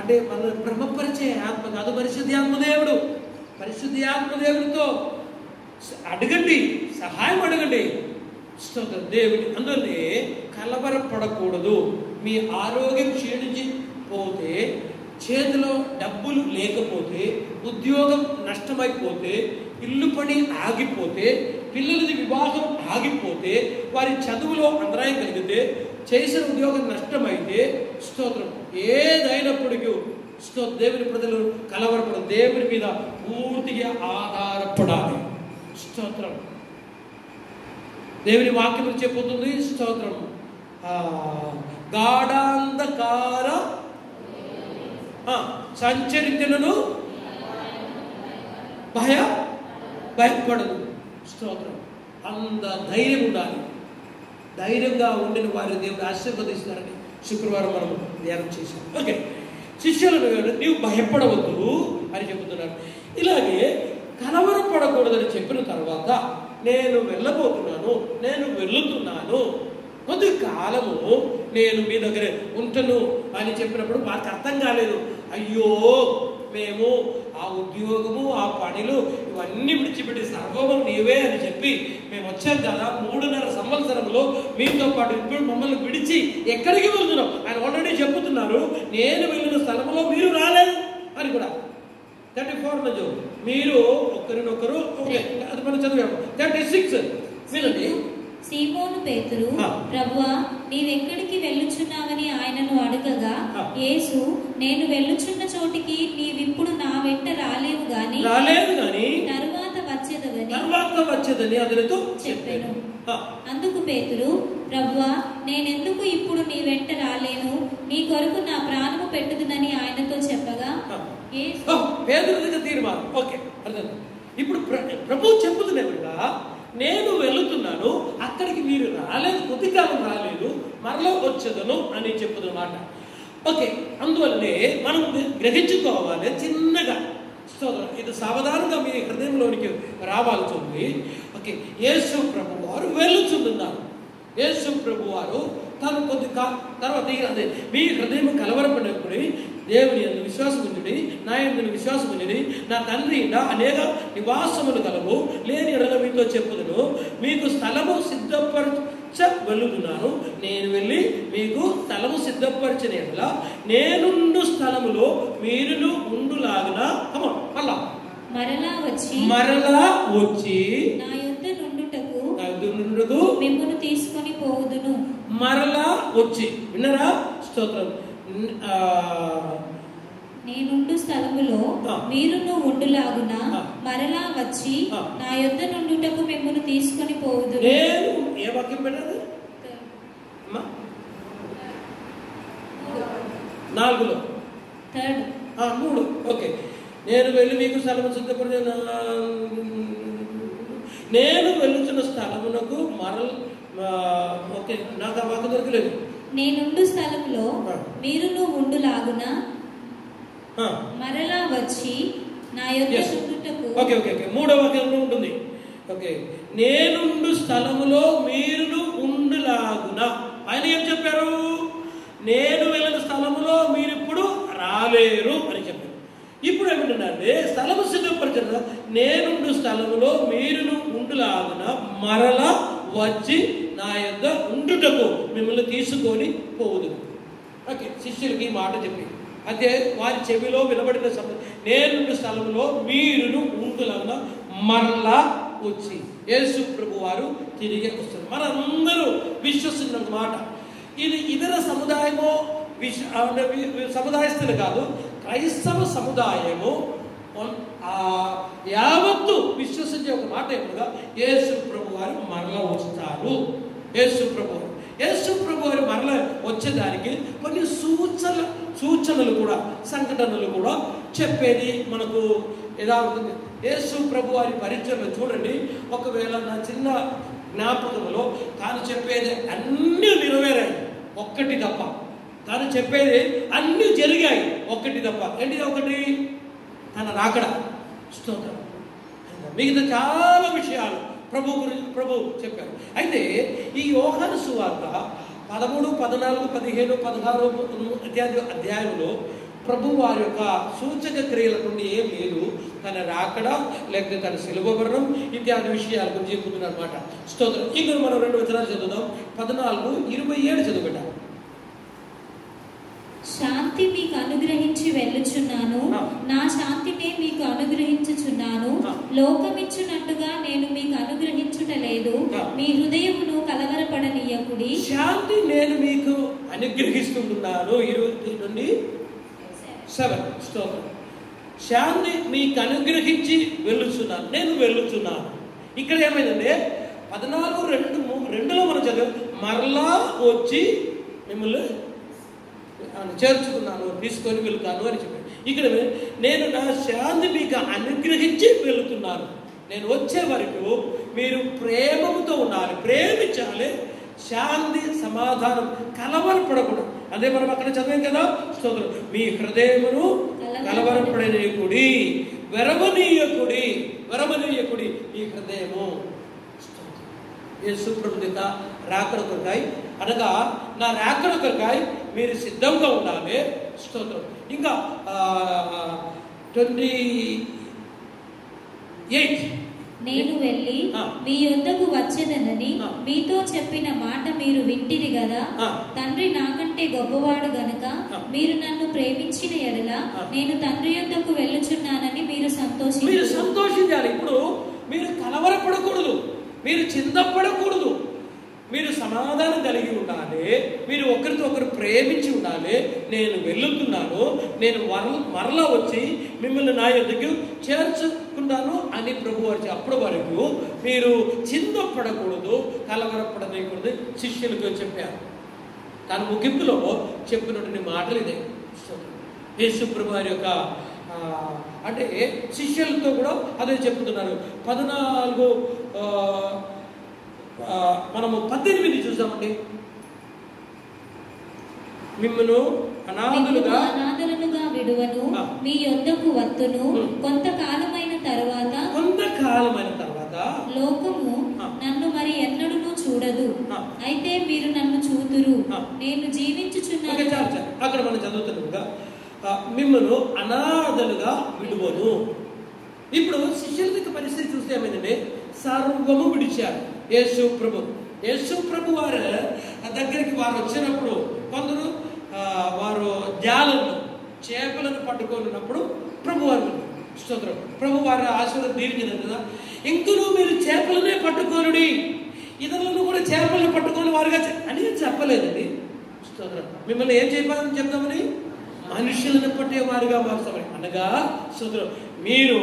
అంటే మన బ్రహ్మపరిచే ఆత్మ కాదు, పరిశుద్ధి ఆత్మదేవుడితో అడగండి, సహాయం అడగండి. దేవుడి అందువల్లే కలవరపడకూడదు. మీ ఆరోగ్యం క్షీణించి పోతే, చేతిలో డబ్బులు లేకపోతే, ఉద్యోగం నష్టమైపోతే, ఇల్లు పని ఆగిపోతే, పిల్లలది వివాహం ఆగిపోతే, వారి చదువులో అంతరాయం కలిగితే, చేసిన ఉద్యోగం నష్టమైతే, స్తోత్రం ఏదైనప్పటికీ దేవుని ప్రజలు కలవరపడ దేవుని మీద పూర్తిగా ఆధారపడాలి. స్తోత్రం. దేవుని వాక్యం చెప్పుతుంది. స్తోత్రం. గాఢాంధకార సంచరించినను భయపడదు. స్తోత్రం. అంత ధైర్యం ఉండాలి. ధైర్యంగా ఉండిన వారి దేవుడు ఆశీర్వదిస్తారని శుక్రవారం మనం ధ్యానం చేశాం. ఓకే, శిష్యులను నీవు భయపడవద్దు అని చెబుతున్నారు. ఇలాగే కలవరపడకూడదని చెప్పిన తర్వాత నేను వెళ్ళబోతున్నాను, నేను వెళుతున్నాను, కొద్ది కాలము నేను మీ దగ్గర ఉంటాను అని చెప్పినప్పుడు వారికి అర్థం కాలేదు. అయ్యో మేము ఆ ఉద్యోగము, ఆ పనులు ఇవన్నీ విడిచిపెట్టి సర్వము నీవే అని చెప్పి మేము వచ్చాం కదా. 3.5 సంవత్సరంలో మీతో పాటు ఇప్పుడు మమ్మల్ని విడిచి ఎక్కడికి వెళ్తున్నాం? ఆయన ఆల్రెడీ చెప్పుతున్నారు, నేను వెళ్ళిన స్థలంలో మీరు రాలేదు అని కూడా. 34 మీరు ఒకరినొకరు, ఓకే అది మనం చదివాము. 36 వినండి. సీమోను పేతురు, ప్రభువా నీవెక్కడికి వెళ్ళుచున్నావని ఆయనను అడగగా, యేసు నేను వెళ్ళుచున్న చోటికి నీవిప్పుడు నా వెంట రాలేదు గాని తరువాత వచ్చేదని అతనితో చెప్పాను. అందుకు పేతురు, ప్రభువా నేనెందుకు ఇప్పుడు నీ వెంట రాలేను? నీ కొరకు నా ప్రాణము పెట్టుదునని ఆయనతో చెప్పగా, పేతురు దగ్గర తీర్మానం. ఓకే అర్థం. ఇప్పుడు ప్రభు చెప్పుతున్నా, నేను వెళుతున్నాను, అక్కడికి మీరు రాలేదు, కొద్ది కాలం రాలేదు, మరలా వచ్చేదను అని చెప్పుదన్నమాట. ఓకే, అందువల్లే మనం గ్రహించుకోవాలి చిన్నగా. ఇది సావధానంగా మీ హృదయంలోనికి రావాల్సి ఉంది. ఓకే, యేసు ప్రభు వారు వెళ్ళుచున్నారు. యేసు ప్రభు వారు తను కొద్ది తర్వాత అదే మీ హృదయం కలవరపడినప్పుడు దేవుని యందు విశ్వాసం ఉంచుడి, నా యందు విశ్వాసం ఉంచుడి, నా తండ్రి అనేక నివాసములు కలవు, లేని ఎడల మీతో చెప్పుదును, మీకు స్థలము సిద్ధపరచ వెళ్తున్నాను. నేను వెళ్ళి మీకు స్థలము సిద్ధపరిచిన ఎడల నేనుండు స్థలములో మీరును ఉండులాగున మరలా వచ్చి నా యొద్ద నుండుటకు మిమ్మును తీసుకొని పోవుదును. మరలా వచ్చి, విన్నరా? స్తోత్రం. నేనుండు స్థలములో మీరును ఉండులాగున మరలా వచ్చి నా యొద్ద నుండుటకు మిమ్మును తీసుకొని పోవుదును. నేను ఏ వాక్యం పెట్టారు? 4లో 3. ఓకే, నేను వెళ్ళి మీకు స్థలము సిద్ధపడి నేను వెళ్ళుతున్న స్థలమునకు ఓకే, నాకు ఆ వాక్యం దొరకలేదు. నేనుండు స్థలంలో మీరును ఉండులాగున మరలా వచ్చి నా యొద్ద నుండుటకు. ఓకే ఓకే ఓకే, 3వ వాక్యంలో ఉంటుంది. ఓకే, నేనుండు స్థలములో మీరును ఉండులాగున. ఆయన ఏం చెప్పారు? నేను వెళ్ళిన స్థలములో మీరు ఇప్పుడు రాలేరు అని చెప్పారు. ఇప్పుడు ఏమిటంటే స్థలము సిద్ధపరిచిన నేనుండు స్థలములో మీరును ఉండులాగున మరలా వచ్చి నా యొద్ద ఉండుటకు మిమ్మల్ని తీసుకొని పోవుదు. ఓకే, శిష్యులకి మాట చెప్పి అదే వారి చెవిలో వినబడిన నేనుండు స్థలంలో మీరును ఉండులాగున మరలా వచ్చి యేసు ప్రభు వారు తిరిగి వస్తారు. మనందరూ విశ్వసిస్తున్న మాట ఇది. ఇతర సముదాయము సముదాయస్తులు కాదు, క్రైస్తవ సముదాయము యావత్తు విశ్వసించే ఒక మాట ఏమనగా యేసు ప్రభు వారు మరలా వస్తారు. యేసు ప్రభు వారు మరలా వచ్చేదానికి కొన్ని సూచనలు కూడా, సంఘటనలు కూడా చెప్పేది మనకు ఎలా ఉంటుంది. యేసు ప్రభు వారి పరిచయంలో చూడండి, ఒకవేళ నా చిన్న జ్ఞాపకంలో తాను చెప్పేది అన్నీ నెరవేరాయి, ఒక్కటి తప్ప. తాను చెప్పేది అన్నీ జరిగాయి, ఒక్కటి తప్ప. ఏంటిది ఒకటి? తన రాకడ. స్తోత్రం. మిగతా చాలా విషయాలు ప్రభు చెప్పారు. అయితే ఈ యోహాను సువార్త 13, 14, 15, 16 అధ్యాయంలో ప్రభు వారి యొక్క సూచక క్రియల నుండి ఏం లేదు. తన రాకడ, లేకపోతే తన శిలువ మరణం ఇత్యాది విషయాల గురించి చెప్పుతున్నారు అనమాట. స్తోత్రం. ఇంకా మనం 2 వచనాలు చదువుదాం. 14, 27 చదువుకుంటాం. శాంతి మీకు అనుగ్రహించి వెళ్ళుచున్నాను, నా శాంతినే మీకు అనుగ్రహించుచున్నాను. లోకమిచ్చునట్టుగా నేను మీకు అనుగ్రహించుటలేదు. మీ హృదయమును కలవరపడనీయకుడి. శాంతి నేను మీకు అనుగ్రహిస్తున్నాను. 20 నుండి 7. స్తోత్రం. శాంతి మీకు అనుగ్రహించి వెళ్ళుచున్నాను, నేను వెళ్ళుచున్నాను. ఇక్కడ ఏమైందంటే 14:2లో మనం చదివాం, మరలా వచ్చి మిమ్మల్ని చేర్చుకున్నాను, తీసుకొని వెళ్తాను అని చెప్పాను. ఇక్కడ నేను నా శాంతి మీకు అనుగ్రహించి వెళుతున్నాను. నేను వచ్చే వరకు మీరు ప్రేమతో ఉండాలి, ప్రేమించాలి. శాంతి, సమాధానం, కలవరపడకూడదు. అదే మనం అక్కడ చదివాం కదా. స్తోత్రం. మీ హృదయమును కలవరపడనీయకుడి, వెరవనీయకుడి మీ హృదయము. యేసు ప్రభు యొక్క రాకడ కొరకాయి, అనగా నా రాకడ కొరకాయి మీరు సిద్ధంగా ఉండాలి. స్తోత్రం. ఇంకా 28. నేను వెళ్ళి మీ యొద్దకు వచ్చేదనని మీతో చెప్పిన మాట మీరు వింటిరి కదా. తండ్రి నాకంటే గొప్పవాడు గనుక మీరు నన్ను ప్రేమించిన ఎడల నేను తండ్రి యొద్దకు వెళ్ళుచున్నానని మీరు సంతోషించాలి. ఇప్పుడు మీరు కలవరపడకూడదు, మీరు చింతపడకూడదు, మీరు సమాధానం కలిగి ఉండాలి, మీరు ఒకరితో ఒకరు ప్రేమించి ఉండాలి. నేను వెళ్తున్నాను, నేను మరలా వచ్చి మిమ్మల్ని నా యొద్దకు చేర్చుకుంటాను అని ప్రభు వారు అప్పటి వరకు మీరు చింతపడకూడదు, కలవరపడకూడదు శిష్యులకు చెప్పారు. తన ముగింపులో చెప్పినటువంటి మాటలు ఇదే. యేసు ప్రభు వారి యొక్క అంటే శిష్యులతో కూడా అదే చెప్తున్నారు. 14 మనము 18 చూసామండి. మిమ్మల్ని అనాథలుగా విడువను, మీ యొద్దకు వత్తును. కొంతకాలమైన తర్వాత లోకము నన్ను మరి ఎన్నడూ చూడదు, అయితే మీరు నన్ను చూతురు. నేను జీవించుచున్నాను. అక్కడ మనం చదువుతున్నాముగా, మిమ్మల్ని అనాథలుగా విడువను. ఇప్పుడు శిష్యుల పరిస్థితి చూస్తే ఏమైందంటే సర్వము విడిచారు. యేసు ప్రభు వారు దగ్గరికి వారు వచ్చినప్పుడు కొందరు వారు జాలను చేపలను పట్టుకున్నప్పుడు ప్రభువారు స్తోత్రం ప్రభు వారి ఆశీర్వాదం దీవించినారు కదా. ఇంకనూ మీరు చేపలనే పట్టుకోనుడి, ఇతరులను కూడా చేపలను పట్టుకొని వారుగా అని చెప్పలేదండి. స్తోత్రం మిమ్మల్ని ఏం చేయాలని చెప్తామని, మనుషులను పట్టే వారుగా మార్చామని. అనగా స్తోత్రం మీరు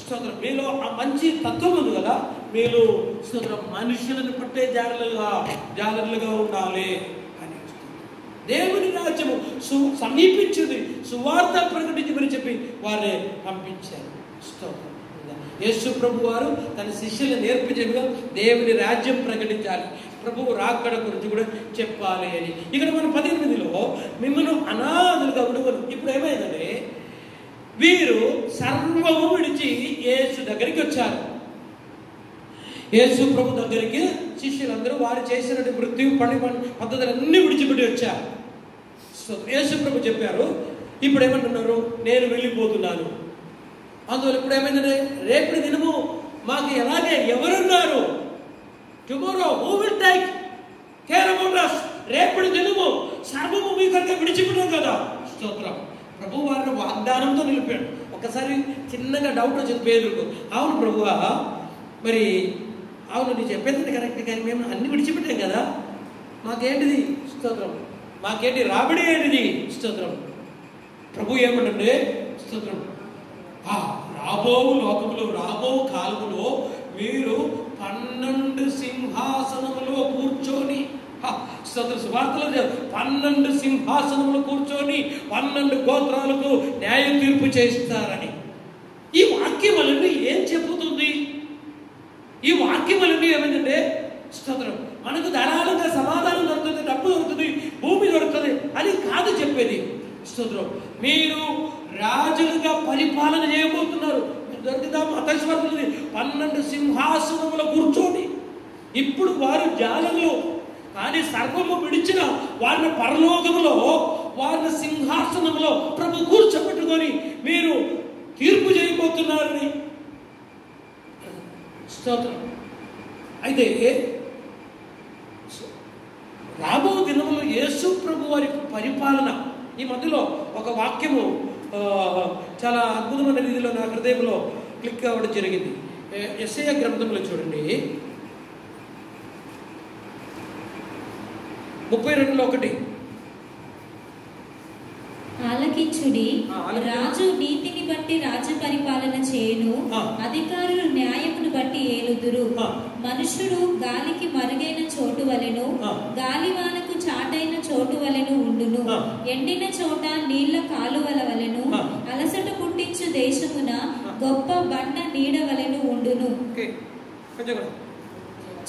స్తోత్రం మీలో ఆ మంచి తత్వం ఉంది కదా, మీరు స్తోత్రం మనుషులను పట్టే జాగ్రత్తలుగా ఉండాలి అని. దేవుని రాజ్యము సమీపించింది, సువార్త ప్రకటించమని చెప్పి వారిని పంపించారు. స్తోత్రం. యేసు ప్రభు వారు తన శిష్యులను నేర్పించేగా దేవుని రాజ్యం ప్రకటించాలి, ప్రభువు రాకడ గురించి కూడా చెప్పాలి అని. ఇక్కడ మన 18లో మిమ్మల్ని అనాథలుగా ఉండవను. ఇప్పుడు ఏమైందంటే వీరు సర్వము విడిచి యేసు దగ్గరికి వచ్చారు. యేసు ప్రభు దగ్గరికి శిష్యులందరూ వారు చేసిన వృత్తి పని పద్ధతులన్నీ విడిచిపెట్టి వచ్చారు. సో యేసు ప్రభు చెప్పారు, ఇప్పుడు ఏమంటున్నారు, నేను వెళ్ళిపోతున్నాను. అందువల్ల ఇప్పుడు ఏమైందంటే రేపటి దినము మాకు ఎలాగే ఎవరున్నారు, tomorrow who will take care about us, రేపటి దినము సర్వము మీ కనుక విడిచిపెట్టాం కదా. స్తోత్రం. ప్రభు వారిని వాగ్దానంతో నిలిపాడు. ఒకసారి చిన్నగా డౌట్ వచ్చింది పేదలకు, అవును ప్రభువా, మరి అవును నీ చెప్పేది కరెక్ట్, కానీ మేము అన్ని విడిచిపెట్టాం కదా, మాకేంటిది స్తోత్రం, మాకేంటి రాబడి ఏంటిది స్తోత్రం. ప్రభు ఏమంటే స్తోత్రం, రాబో లోకములో రాబో కాలములో మీరు 12 సింహాసనములో కూర్చొని సువార్తలో 12 సింహాసనములు కూర్చొని 12 గోత్రాలకు న్యాయ తీర్పు చేస్తారని. ఈ వాక్యములన్నీ ఏం చెబుతుంది? ఈ వాక్యములన్నీ ఏమైందంటే స్తోత్రం మనకు ధారాళంగా సమాధానం దొరుకుతుంది, డబ్బు దొరుకుతుంది, భూమి దొరుకుతుంది అని కాదు చెప్పేది. స్తోత్రం మీరు రాజులుగా పరిపాలన చేయబోతున్నారు. దొరికిందా మతస్వర్తులు 12 సింహాసనములో కూర్చొని. ఇప్పుడు వారు జాలంలో కానీ సర్వము విడిచిన వారిని పరలోకములో వారిని సింహాసనంలో ప్రభు కూర్చోబెట్టుకొని మీరు తీర్పు చేయబోతున్నారని. స్తోత్రం. అయితే రాబో దినములో యేసు ప్రభు వారి పరిపాలన. ఈ మధ్యలో ఒక వాక్యము చాలా అద్భుతమైన రీతిలో నా హృదయంలో క్లిక్ అవ్వడం జరిగింది. యెషయా గ్రంథంలో చూడండి 32:1. ఆలకించుడి, రాజు నీతిని బట్టి రాజ్య పరిపాలన చేయును, అధికారులు న్యాయమును బట్టి ఏలుదురు. మనుషుడు గాలికి మరుగైన చోటు వలెను, గాలివానకు చాటైన చోటు వలెను ఉండును. ఎండిన చోట నీళ్ల కాలువల వలెను, అలసట పుట్టించు దేశమున గొప్ప బండ నీడ వలెను ఉండును.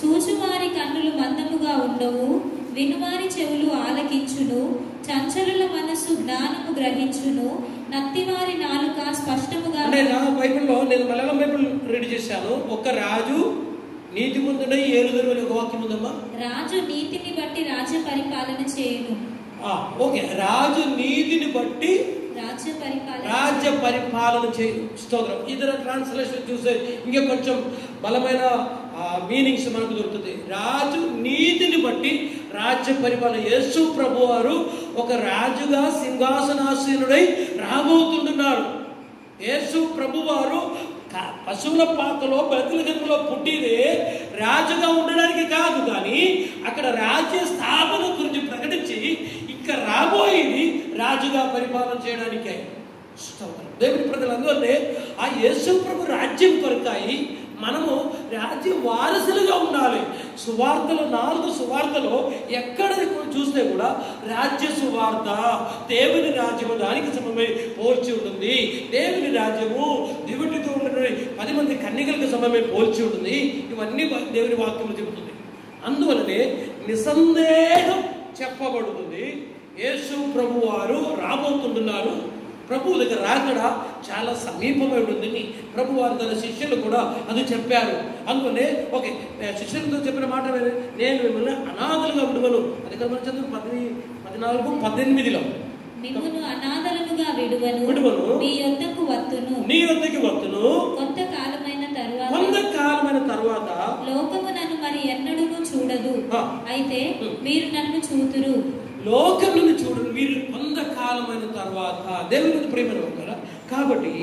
చూచువారి కన్నులు మందముగా ఉండవు, వినువారి చెవులు ఆలకించును, చంచలుల మనసు జ్ఞానము గ్రహించును, నత్తివారి నాలుక స్పష్టముగా. నా బైబిల్లో నేను మలయాళం బైబిల్ రెడీ చేశాను. ఒక రాజు నీతి ముందునే ఏలుదురు అనే వాక్యం ఉందమ్మా. రాజు నీతిని బట్టి రాజ్య పరిపాలన చేయును. ఓకే, రాజు నీతిని బట్టి రాజ్య రాజ్య పరిపాలన చేయు. స్తోత్రం. ఇతర ట్రాన్స్లేషన్ చూస్తే ఇంకా కొంచెం బలమైన మీనింగ్స్ మనకు దొరుకుతుంది. రాజు నీతిని బట్టి రాజ్య పరిపాలన. యేసు ప్రభు వారు ఒక రాజుగా సింహాసనాసీనుడై రాబోతుంటున్నారు. యేసు ప్రభు వారు పశువుల పాకలో బెత్లెహేములో పుట్టిదే రాజుగా ఉండడానికి కాదు, కానీ అక్కడ రాజ్య స్థాపన గురించి ప్రకటించి ఇంకా రాబోయేది రాజుగా పరిపాలన చేయడానికే. దేవుని ప్రజలు, అందువల్లే ఆ యేసు ప్రభు రాజ్యం కొరకాయి మనము రాజ్య వారసులుగా ఉండాలి. సువార్తలు 4 సువార్తలో ఎక్కడ చూస్తే కూడా రాజ్య సువార్త, దేవుని రాజ్యము దానికి సమమై పోల్చి ఉంటుంది. దేవుని రాజ్యము దేవుడితో ఉన్న 10 మంది కన్యకలకు సమమై పోల్చి ఉంటుంది. ఇవన్నీ దేవుని వాక్యము చెబుతుంది. అందువలనే నిస్సందేహం చెప్పబడుతుంది, యేసు ప్రభు వారు రాబోతుంటున్నారు. ప్రభువు దగ్గర రాకడ చాలా సమీపమై ఉంటుంది. ప్రభు వారు తన శిష్యులు కూడా అది చెప్పారు. అందుకనే ఓకే, శిష్యులతో చెప్పిన మాట, నేను మిమ్మల్ని అనాథలుగా విడువను. అది కదా మనం చదువు 14:18లో, మిమ్మును అనాథలుగా విడువను, నీ యొద్దకు వత్తును, కొంతకాలమైన తరువాత లోకము నన్ను మరి ఎన్నడూను చూడదు, అయితే మీరు నన్ను చూతురు. లోకమును చూడండి, మీరు కొంతకాలమైన తర్వాత. దేవుని ప్రేమను ఉంటారా? కాబట్టి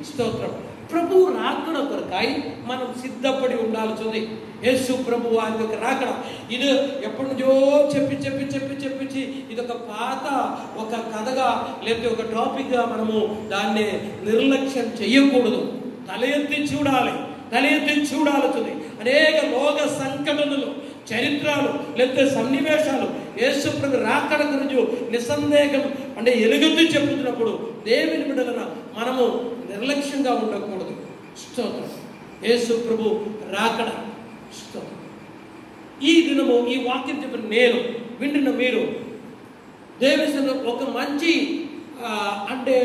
స్తోత్రం. ప్రభు రాకడ కొరకాయి మనం సిద్ధపడి ఉండాల్సింది. యేసు ప్రభు వారి యొక్క రాకడ ఇది ఎప్పటి నుంచో చెప్పించి ఇదొక పాత ఒక కథగా లేకపోతే ఒక టాపిక్గా మనము దాన్ని నిర్లక్ష్యం చేయకూడదు. తల ఎత్తి చూడాల్సింది. అనేక లోక సంఘటనలు, చరిత్రలు లేకపోతే సన్నివేశాలు యేసు ప్రభు రాకడ గురించి నిస్సందేహం అంటే ఎలుగెత్తి చెప్పుతున్నప్పుడు దేవుని బిడ్డలన మనము నిర్లక్ష్యంగా ఉండకూడదు. స్తోత్రం. యేసు ప్రభు రాకడ. స్తోత్రం. ఈ దినము ఈ వాక్యం చెప్పిన నేను వింటున్న మీరు దేవుని ఒక మంచి అంటే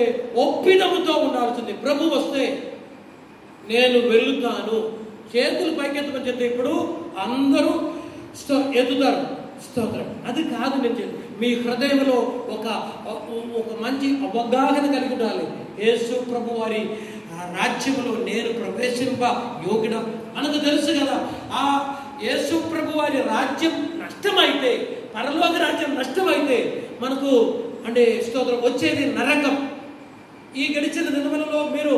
ఒప్పిదముతో ఉండాల్సింది. ప్రభు వస్తే నేను వెళ్తాను, చేతులు పైకెత్తమని చెప్తే ఇప్పుడు అందరూ ఎత్తుతారు. స్తోత్రం. అది కాదు. నేను మీ హృదయంలో ఒక మంచి అవగాహన కలిగి ఉండాలి. యేసు ప్రభు వారి రాజ్యంలో నేను ప్రవేశింప యోగ్యుడ మనకు తెలుసు కదా. ఆ యేసు ప్రభు వారి రాజ్యం నష్టమైతే, పరలోక రాజ్యం నష్టమైతే మనకు అంటే స్తోత్రం వచ్చేది నరకం. ఈ గడిచిన దినములలో మీరు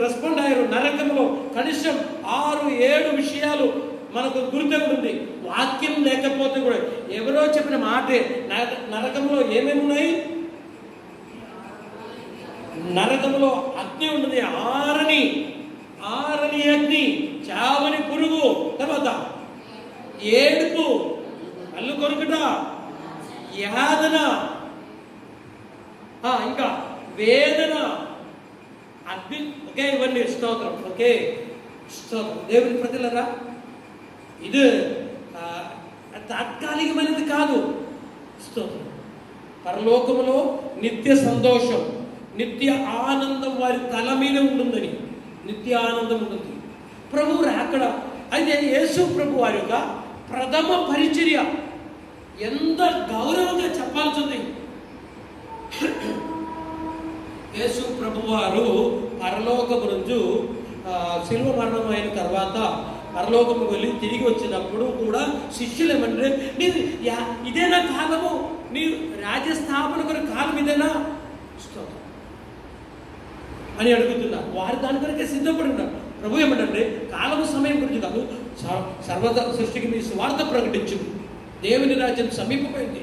రెస్పాండ్ అయ్యారు. నరకంలో కనీసం 6-7 విషయాలు మనకు గుర్తు ఉంది. వాక్యం లేకపోతే కూడా ఎవరో చెప్పిన మాటే. నరకంలో ఏమేమి ఉన్నాయి? నరకంలో అగ్ని ఉన్నది, ఆరని అగ్ని, చావని పురుగు, తర్వాత ఏడుపు, కళ్ళు కొరుకుట, యాదన, ఇంకా వేదన, అగ్ని. ఓకే, ఇవన్నీ స్తోత్రం. ఓకే, స్తోత్రం. దేవుని ప్రజలరా, ఇది తాత్కాలికమైనది కాదు. స్తోత్రం. పరలోకములో నిత్య సంతోషం, నిత్య ఆనందం వారి తల మీద ఉంటుందని, నిత్య ఆనందం ఉంటుంది. ప్రభు రాకడ. అయితే యేసు ప్రభు వారి యొక్క ప్రథమ పరిచర్య ఎంత గౌరవంగా చెప్పాల్సింది. యేసు ప్రభు వారు పరలోకము నుంచి శిలువ మరణం అయిన తర్వాత పరలోకము వెళ్ళి తిరిగి వచ్చినప్పుడు కూడా శిష్యులు ఏమంటే, నీవు ఇదేనా కాలము, నీ రాజ్యస్థాపన కొరకు కాలం ఇదేనా అని అడుగుతున్నారు. వారు దాని కొరకే సిద్ధపడి ఉన్నారు. ప్రభు ఏమంటే, కాలము సమయం గురించి కాదు, సర్వద సృష్టికి మీ సువార్త ప్రకటించు, దేవుని రాజ్యం సమీపమైంది,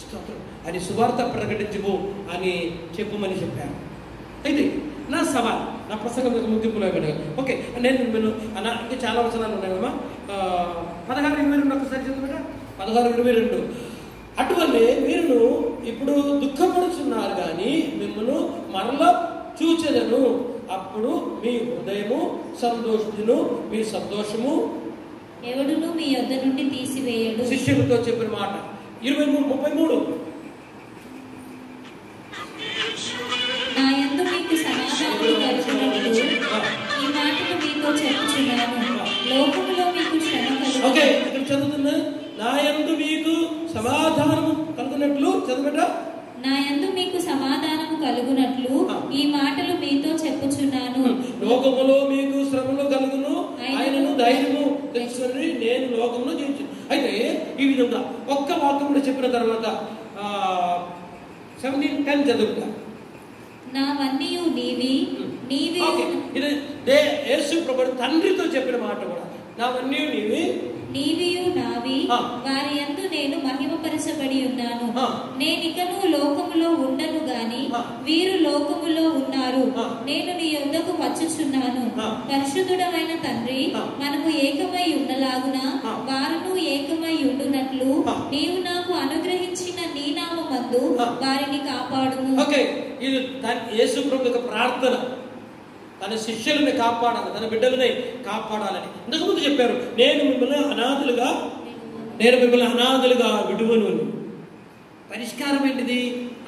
స్తోత్రం అని సువార్త ప్రకటించు అని చెప్పమని చెప్పారు. అయితే నా సవాల్, నా ప్రసంగం ముగింపులో ఓకే, నేను ఇంకా చాలా వచనాలు ఉన్నాయమ్మా. 16:22 ఒకసారి చదువుగా. 16:22. అటువంటి మీరు ఇప్పుడు దుఃఖపడుతున్నారు, కానీ మిమ్మల్ని మరలా చూచెదను, అప్పుడు మీ హృదయము సంతోషును, మీ సంతోషము ఎవడును మీ యొద్ద నుండి తీసివేయడు. శిష్యులతో చెప్పిన మాట 23:33. నా యందు మీకు సమాధానము కలుగునట్లు ఈ మాటలు మీతో చెప్పుచున్నాను. లోకములో మీకు శ్రమ కలుగును. ఓకే, ఇక్కడ చదువుతున్నా, నా యందు మీకు సమాధానము కలుగునట్లు చదువుట నా యందు మీకు సమాధానము కలుగునట్లు ఈ మాటలు మీతో చెప్పుచున్నాను. లోకములో మీకు శ్రమలు కలుగును, ఆయనను ధైర్యము తెచ్చుకొని నేను లోకమును జీవించు. అయితే ఈ విధంగా ఒక్క వాక్యంలో చెప్పిన తర్వాత 17:10 చదువుతా. నావన్నీయు నీవి, నీవి. ఇది యేసు ప్రభువు తండ్రితో చెప్పిన మాట కూడా. నావన్నీ నీవి, నీవియు నావి, వారి యందు నేను మహిమపరచబడి ఉన్నాను. నేనికను లోకములో ఉండను గాని వీరు లోకములో ఉన్నారు. నేను నీ యొద్దకు వచ్చుచున్నాను. పరిశుద్ధుడమైన తండ్రి, మనము ఏకమై ఉండలాగున వారును ఏకమై ఉండునట్లు నీవు నాకు అనుగ్రహించిన నీ నామమందు వారిని కాపాడుము. ఓకే, ఇది యేసు ప్రభు యొక్క ప్రార్థన. తన శిష్యులని కాపాడాలి, తన బిడ్డలని కాపాడాలని ఇంతకుముందు చెప్పారు. నేను మిమ్మల్ని అనాథలుగా విడువను. పరిష్కారం ఏంటిది?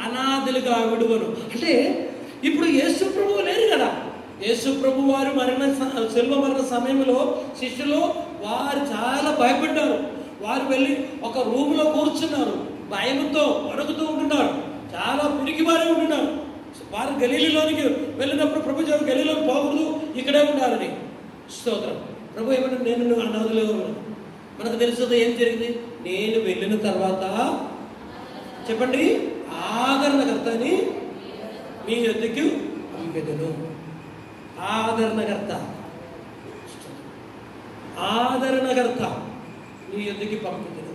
అనాథలుగా విడువను అంటే ఇప్పుడు యేసు ప్రభువు లేరు కదా. యేసు ప్రభు వారు శిలువ మరణ సమయంలో శిష్యులు వారు చాలా భయపడ్డారు. వారు వెళ్ళి ఒక రూమ్లో కూర్చున్నారు, భయంతో వణుకుతూ ఉంటున్నారు, చాలా పురికి వారే ఉంటున్నారు. వారు గలీలీలోనికి వెళ్ళినప్పుడు ప్రభు చెప్పారు, గలీలీలోకి పోకూడదు, ఇక్కడే ఉండాలని. స్తోత్రం. ప్రభు ఏమన్నా నేను అనాథలుగా ఉన్నాను. మనకు తెలుస్తుంది ఏం జరిగింది. నేను వెళ్ళిన తర్వాత చెప్పండి, ఆదరణకర్తని మీ యొద్దకు పంపెదను. ఆదరణకర్త మీ యొద్దకు పంపెదను.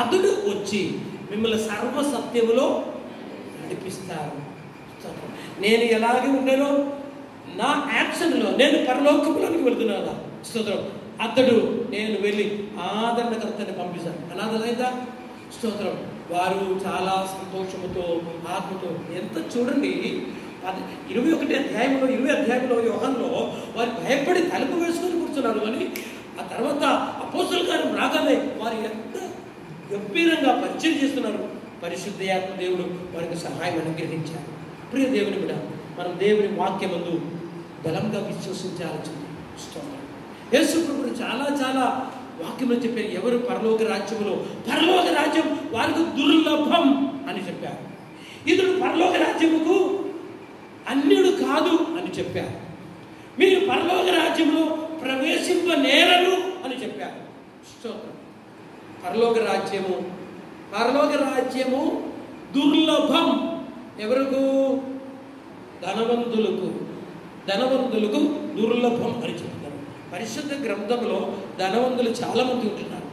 అతడు వచ్చి మిమ్మల్ని సర్వసత్యములో నడిపిస్తారు. నేను ఎలాగే ఉండేనో నా యాక్షన్లో నేను పరలోకములోనికి వెళుతున్నాను. స్తోత్రం. అతడు నేను వెళ్ళి ఆదరణకర్తని పంపిస్తాను. అనాథలైందా? స్తోత్రం. వారు చాలా సంతోషముతో ఆత్మతో ఎంత చూడండి 21 అధ్యాయంలో యోహానులో వారు భయపడి తలుపు వేసుకొని కూర్చున్నారు. అని ఆ తర్వాత అపోస్తలుల కార్యం రాగానే వారు ఎంత గంభీరంగా పరిచయం చేస్తున్నారు. పరిశుద్ధాత్మ దేవుడు వారికి సహాయం అనుగ్రహించారు. ప్రియ దేవుని బిడ్డ, మనం దేవుని వాక్యమందు బలంగా విశ్వసించాలి. స్తోత్రం. యేసు ప్రభువు చాలా వాక్యంలో చెప్పారు. ఎవరు పరలోక రాజ్యం వారికి దుర్లభం అని చెప్పారు. ఇతడు పరలోక రాజ్యముకు అన్యుడు కాదు అని చెప్పారు. మీరు పరలోక రాజ్యంలో ప్రవేశింపనేరరు అని చెప్పారు. స్తోత్రం. పరలోక రాజ్యము దుర్లభం. ఎవరికి? ధనవంతులకు దుర్లభం అని చెప్తారు. పరిశుద్ధ గ్రంథంలో ధనవంతులు చాలా మంది ఉంటున్నారు.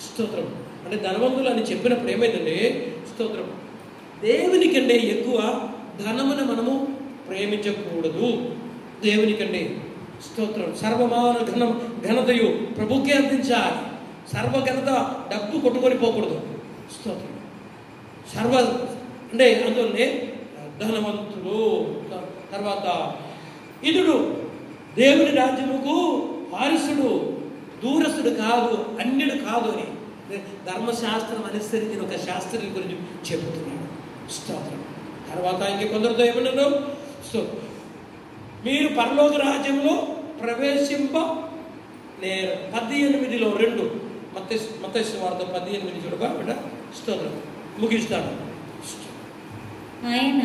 స్తోత్రం. అంటే ధనవంతులు అని చెప్పినప్పుడు ఏమైందంటే, స్తోత్రం, దేవునికంటే ఎక్కువ ధనమును మనము ప్రేమించకూడదు. దేవునికంటే స్తోత్రం. సర్వమాన ఘనతయు ప్రభుకే అందించాలి. సర్వఘనత డబ్బు కొట్టుకొని పోకూడదు. స్తోత్రం. అంటే అందులోనే ధనవంతుడు. తర్వాత ఇతడు దేవుని రాజ్యముకు వారసుడు, దూరస్తుడు కాదు, అన్యుడు కాదు అని ధర్మశాస్త్రం అనుసరించిన ఒక శాస్త్రం గురించి చెబుతున్నాడు. స్తోత్రం. తర్వాత ఇంకొందరితో ఏమన్నారు? మీరు పరలోక రాజ్యంలో ప్రవేశింప లేరు. 18:2 మత్తయి సువార్త 18 చూడబా. స్తోత్రం. ముగిస్తాను. ఆయన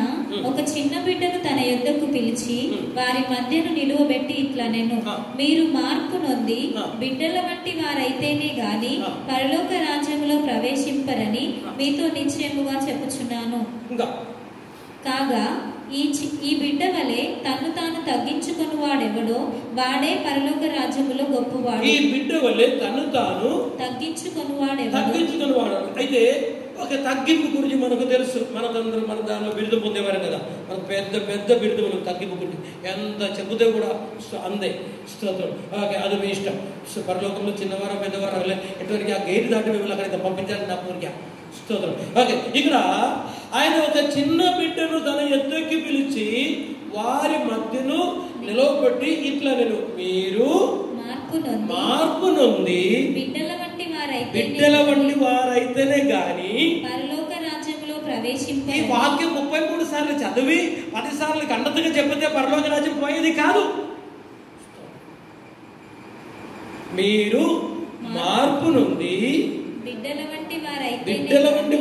ఒక చిన్న బిడ్డను తన యొద్దకు పిలిచి వారి మధ్యను నిలువబెట్టి ఇట్లా నేను, మీరు మార్పు నొంది బిడ్డల వంటి వారైతేనే గాని పరలోక రాజ్యంలో ప్రవేశింపరని మీతో నిశ్చయముగా చెప్పుచున్నాను. కాగా ఈ బిడ్డ వలె తను తాను తగ్గించుకుని వాడెవడో వాడే పరలోక రాజ్యములో గొప్పవాడు. ఈ బిడ్డ వలె తను తాను తగ్గించుకుని వాడు. అయితే ఒక తగ్గింపు గురించి మనకు తెలుసు. మనకందరూ మన దానిలో బిరుదు పొందేవారు కదా. మనకు పెద్ద బిరుదు మనం తగ్గింపు గురించి ఎంత చెబితే కూడా అందే. స్తోత్రం. అది మీ ఇష్టం. పరలోకంలో చిన్నవారు పెద్దవారు ఎటువంటి ఆ గేటు దాటి మిమ్మల్ని అక్కడికి పంపించాలి నా కోరిక. స్తోత్రం. ఓకే, ఇక్కడ ఆయన ఒక చిన్న బిడ్డను తన ఎద్దుకి పిలిచి వారి మధ్యను నిలవబెట్టి ఇట్లా నేను, మీరు మార్పు నొంది బిడ్డల వంటి వారైతేనే గాని పరలోక రాజ్యంలో ప్రవేశింప. ఈ వాక్యం 33 సార్లు చదివి 10 సార్లు గంటగా చెప్పితే పరలోక రాజ్యం పోయేది కాదు. మీరు మార్పు నుండి బిడ్డల వంటి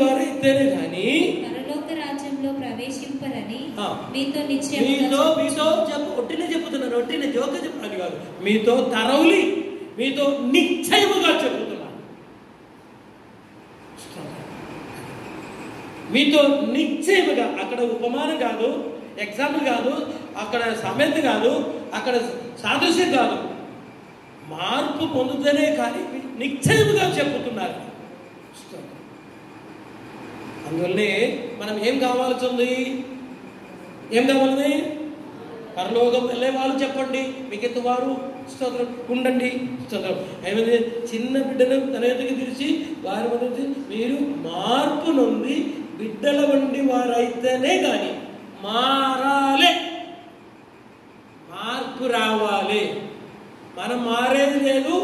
వారైతేనే గాని పరలోక రాజ్యం రాజ్యంలో ప్రవేశింపరని ఆ. మీతో మీతో నిశ్చయముగా ఒట్టినే చెప్తున్నాను, ఒట్టినే జోక చెప్పాలి కాదు, మీతో తరవులి, మీతో నిశ్చయముగా చెబుతున్నాను. మీతో నిశ్చయముగా, అక్కడ ఉపమానం కాదు, ఎగ్జాంపుల్ కాదు, అక్కడ సమేత కాదు, అక్కడ సాదృశ్యం కాదు, మార్పు పొందుతూనే కానీ నిశ్చయముగా చెప్పుతున్నారు. అందువల్లనే మనం ఏం కావాల్సి ఉంది? ఏం కావాలి? పరలోకం వెళ్ళే వాళ్ళు చెప్పండి, మిగతా వారు స్తోత్రం ఉండండి. స్తోత్రం ఏమైంది? చిన్న బిడ్డను తన ఎదుగు తెరిచి వారి మధ్య మీరు మార్పు నొంది బిడ్డల వంటి వారైతేనే కానీ మారాలి, మార్పు రావాలి. మనం మారేది లేదు,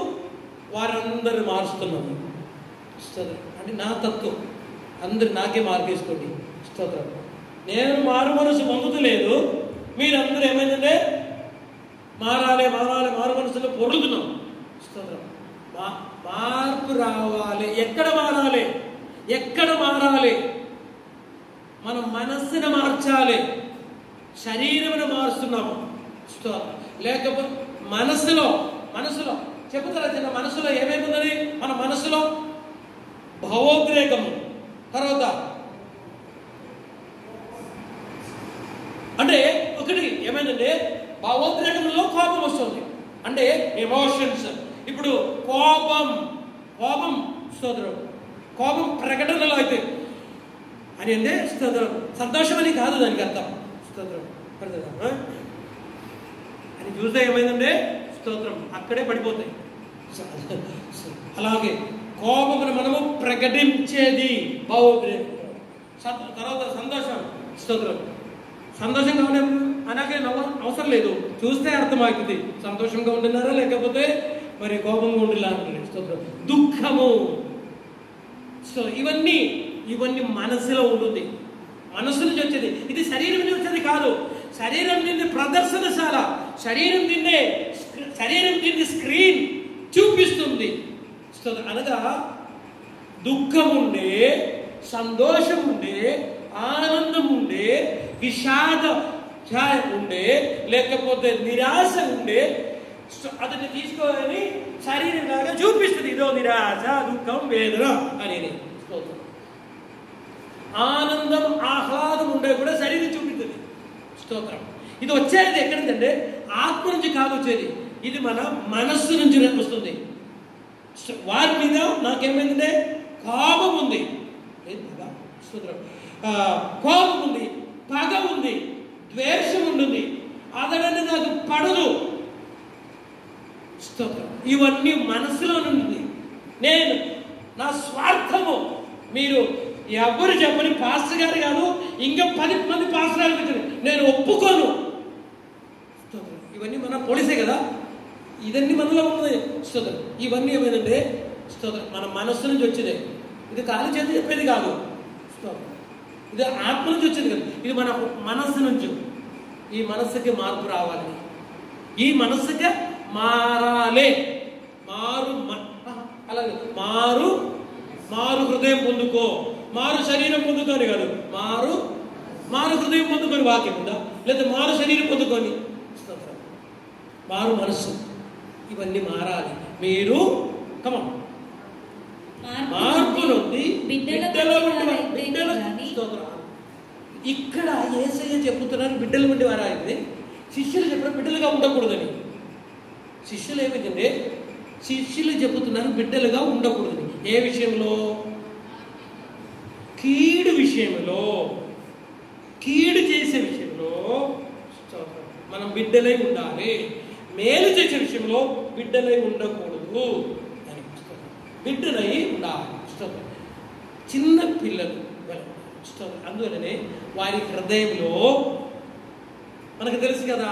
వారందరూ మారుస్తున్నాము. స్తోత్రం అంటే నా తత్వం, అందరు నాకే మార్పేసుకోండి. స్తోత్రం నేను మారు మనసు పొందుతలేదు, మీరందరూ ఏమైందంటే మారాలి మారాలి మారు మనసులో పొరుగుతున్నాం. స్తోత్రం మార్పు రావాలి. ఎక్కడ మారాలి? ఎక్కడ మారాలి? మన మనస్సును మార్చాలి. శరీరమును మారుస్తున్నాము. స్తోత్రం లేకపోతే మనసులో చెబుతారా చిన్న మనసులో ఏమేమి ఉన్నది? మన మనసులో భావోద్రేకము, తర్వాత అంటే ఒకటి ఏమైందంటే భావోద్రేకంలో కోపం వస్తుంది, అంటే ఎమోషన్స్. ఇప్పుడు కోపం స్తోత్రం, కోపం ప్రకటనలో అయితే అని అంటే స్తోత్రం సంతోషం అని కాదు దానికి అర్థం. స్తోత్రం అని చూస్తే ఏమైందంటే స్తోత్రం అక్కడే పడిపోతాయి. అలాగే కోపమును మనము ప్రకటించేది భావోద్రేకం. తర్వాత సంతోషం, స్తోత్రం సంతోషంగా ఉండే అలాగే అవసరం లేదు, చూస్తే అర్థమవుతుంది సంతోషంగా ఉంటున్నారా లేకపోతే మరి కోపంగా ఉండిలా అంటున్నారు. స్తోత్రం దుఃఖము. సో ఇవన్నీ మనసులో ఉంటుంది, మనసు నుంచి వచ్చేది. ఇది శరీరం నుంచి వచ్చేది కాదు. శరీరం నుండి ప్రదర్శనశాల, శరీరం నుండి స్క్రీన్ చూపిస్తుంది. అనగా దుఃఖం ఉండే, సంతోషం ఉండే, ఆనందం ఉండే, విషాద ఉండే, లేకపోతే నిరాశ ఉండే, అతన్ని తీసుకొని శరీరం లాగా చూపిస్తుంది. ఇదో నిరాశ, దుఃఖం, వేదన అనేది. ఆనందం, ఆహ్లాదం ఉండే కూడా శరీరం చూపిస్తుంది. స్తోత్రం ఇది వచ్చేది ఎక్కడి నుంచి అంటే ఆత్మ నుంచి కాదు వచ్చేది, ఇది మన మనస్సు నుంచి వస్తుంది. వారి మీద నాకేమైందంటే కోపం ఉంది, కోపం ఉంది, పగ ఉంది, ద్వేషం ఉంటుంది, అదనంటే నాకు పడదు. స్తోత్రం ఇవన్నీ మనసులో ఉంది. నేను నా స్వార్థము, మీరు ఎవరు చెప్పని పాస్టర్ గారు కాదు, ఇంకా 10 మంది పాస్టర్ గారు నేను ఒప్పుకోను. ఇవన్నీ మన పోలీసే కదా, ఇదన్నీ మనలో ఉన్నది. స్తోత్రం ఇవన్నీ ఏమైందంటే స్తోత్రం మన మనస్సు నుంచి వచ్చేదే. ఇది కాలు చేతి చెప్పేది కాదు. స్తోత్రం ఇది ఆత్మ నుంచి వచ్చేది కదా, ఇది మన మనస్సు నుంచి. ఈ మనస్సుకి మార్పు రావాలి, ఈ మనస్సుకి మారాలి. అలాగే మారు హృదయం పొందుకో, మారు శరీరం పొందుకొని కాదు, మారు హృదయం పొందుకొని వాక్యం ఉందా, లేదా మారు శరీరం పొందుకొని మారు మనస్సు. ఇవన్నీ మారాలి. మీరు మార్పు నుండి ఇక్కడ యేసయ్య చెబుతున్నారు బిడ్డల వంటి వారు అయింది. శిష్యులు చెప్పడం బిడ్డలుగా ఉండకూడదని. శిష్యులు ఏమిటంటే శిష్యులు చెబుతున్నారు బిడ్డలుగా ఉండకూడదని. ఏ విషయంలో? కీడు విషయంలో, కీడు చేసే విషయంలో మనం బిడ్డలై ఉండాలి. మేలు చేసే విషయంలో బిడ్డలై ఉండకూడదు అని. బిడ్డలై ఉండాలి. చిన్న పిల్లలు అందువలనే వారి హృదయంలో మనకు తెలుసు కదా,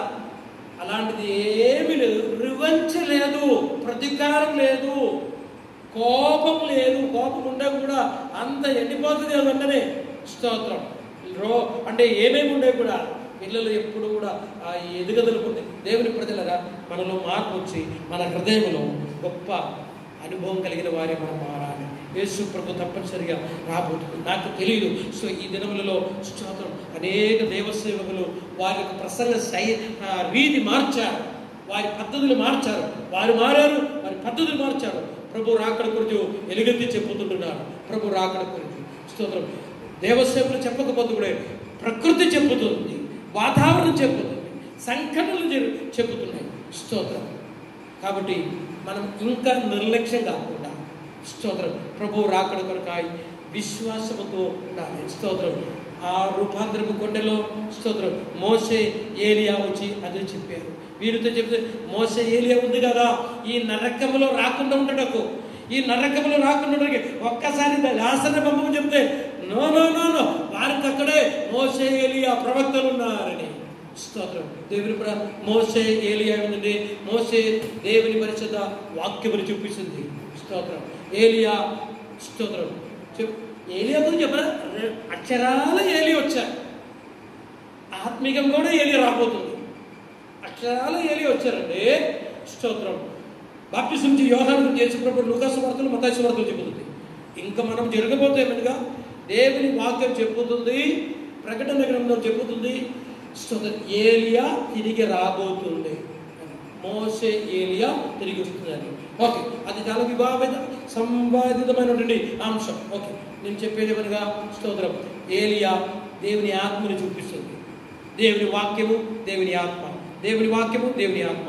అలాంటిది ఏమీ లేదు. రివెంజ్ లేదు, ప్రతీకారం లేదు, కోపం లేదు. కోపం ఉండే కూడా అంత ఎండిపోతుంది వెంటనే. స్తోత్రం అంటే ఏమేమి ఉండే కూడా పిల్లలు ఎప్పుడు కూడా ఆ ఎదుగుదల పొంది దేవుని ప్రజలరా మనలో మార్పు వచ్చి మన హృదయంలో గొప్ప అనుభవం కలిగిన వారి మనం మారాలి. యేసు ప్రభు తప్పనిసరిగా రాబోతుంది. నాకు తెలియదు. సో ఈ దినములలో స్తోత్రం అనేక దేవసేవకులు వారి యొక్క ప్రసంగ రీతి మార్చారు, వారి పద్ధతులు మార్చారు, వారు మారారు, వారి పద్ధతులు మార్చారు. ప్రభు రాకడ గురించి ఎలుగెత్తి చెప్పుతుంటున్నారు. ప్రభు రాకడ గురించి స్తోత్రం. దేవసేవకులు చెప్పకపోతే కూడా ప్రకృతి చెప్పుతుంది, వాతావరణం చెప్పుతుంది, సంఘటనలు చెప్పుతున్నాయి. స్తోత్రం. కాబట్టి మనం ఇంకా నిర్లక్ష్యం కాకుండా స్తోత్రం ప్రభు రాకడ కొరకాయి విశ్వాసముతో ఉండాలి. స్తోత్రం. ఆ రూపాంతరపు కొండలో స్తోత్రం మోషే ఏలియా వచ్చి అదే చెప్పారు. వీరితో చెప్తే మోషే ఏలియా ఉంది కదా, ఈ నరకములో రాకుండా ఉండటకు, ఈ నరకములో రాకుండా ఒక్కసారి లాసర బొమ్మకు చెప్తే నో నో నో నో వారికి అక్కడే మోషే ఏలియా ప్రవక్తలు ఉన్నారని. స్తోత్రం. దేవుని మోషే ఏలియా ఉందండి. మోషే దేవుని పరిశుద్ధ వాక్యములు చూపిస్తుంది. స్తోత్రం. ఏలియా స్తోత్రం ఏలియా గురించి చెప్పరా, అక్షరాల ఏలియా వచ్చారు. ఆత్మీయం కూడా ఏలియా రాబోతుంది. అక్షరాల ఏలియా వచ్చారండి. స్తోత్రం. బాప్టిజం నుంచి యోహాను చేసినప్పుడు లూకాసు వార్తలు మత్తయి వార్తలు చెబుతుంది. ఇంకా మనం జరగబోతే ఏమనగా దేవుని వాక్యం చెప్పుతుంది, ప్రకటన గ్రంథం చెప్పుతుంది. స్తోత్రం. ఏలియా తిరిగి రాబోతుంది. మోషే ఏలియా తిరిగి వస్తుందని. ఓకే, అది చాలా సంవాదితమైనటువంటి అంశం. ఓకే, నేను చెప్పేది ఏమనగా స్తోత్రం ఏలియా దేవుని ఆత్మని చూపిస్తుంది. దేవుని వాక్యము దేవుని ఆత్మ, దేవుని వాక్యము దేవుని ఆత్మ.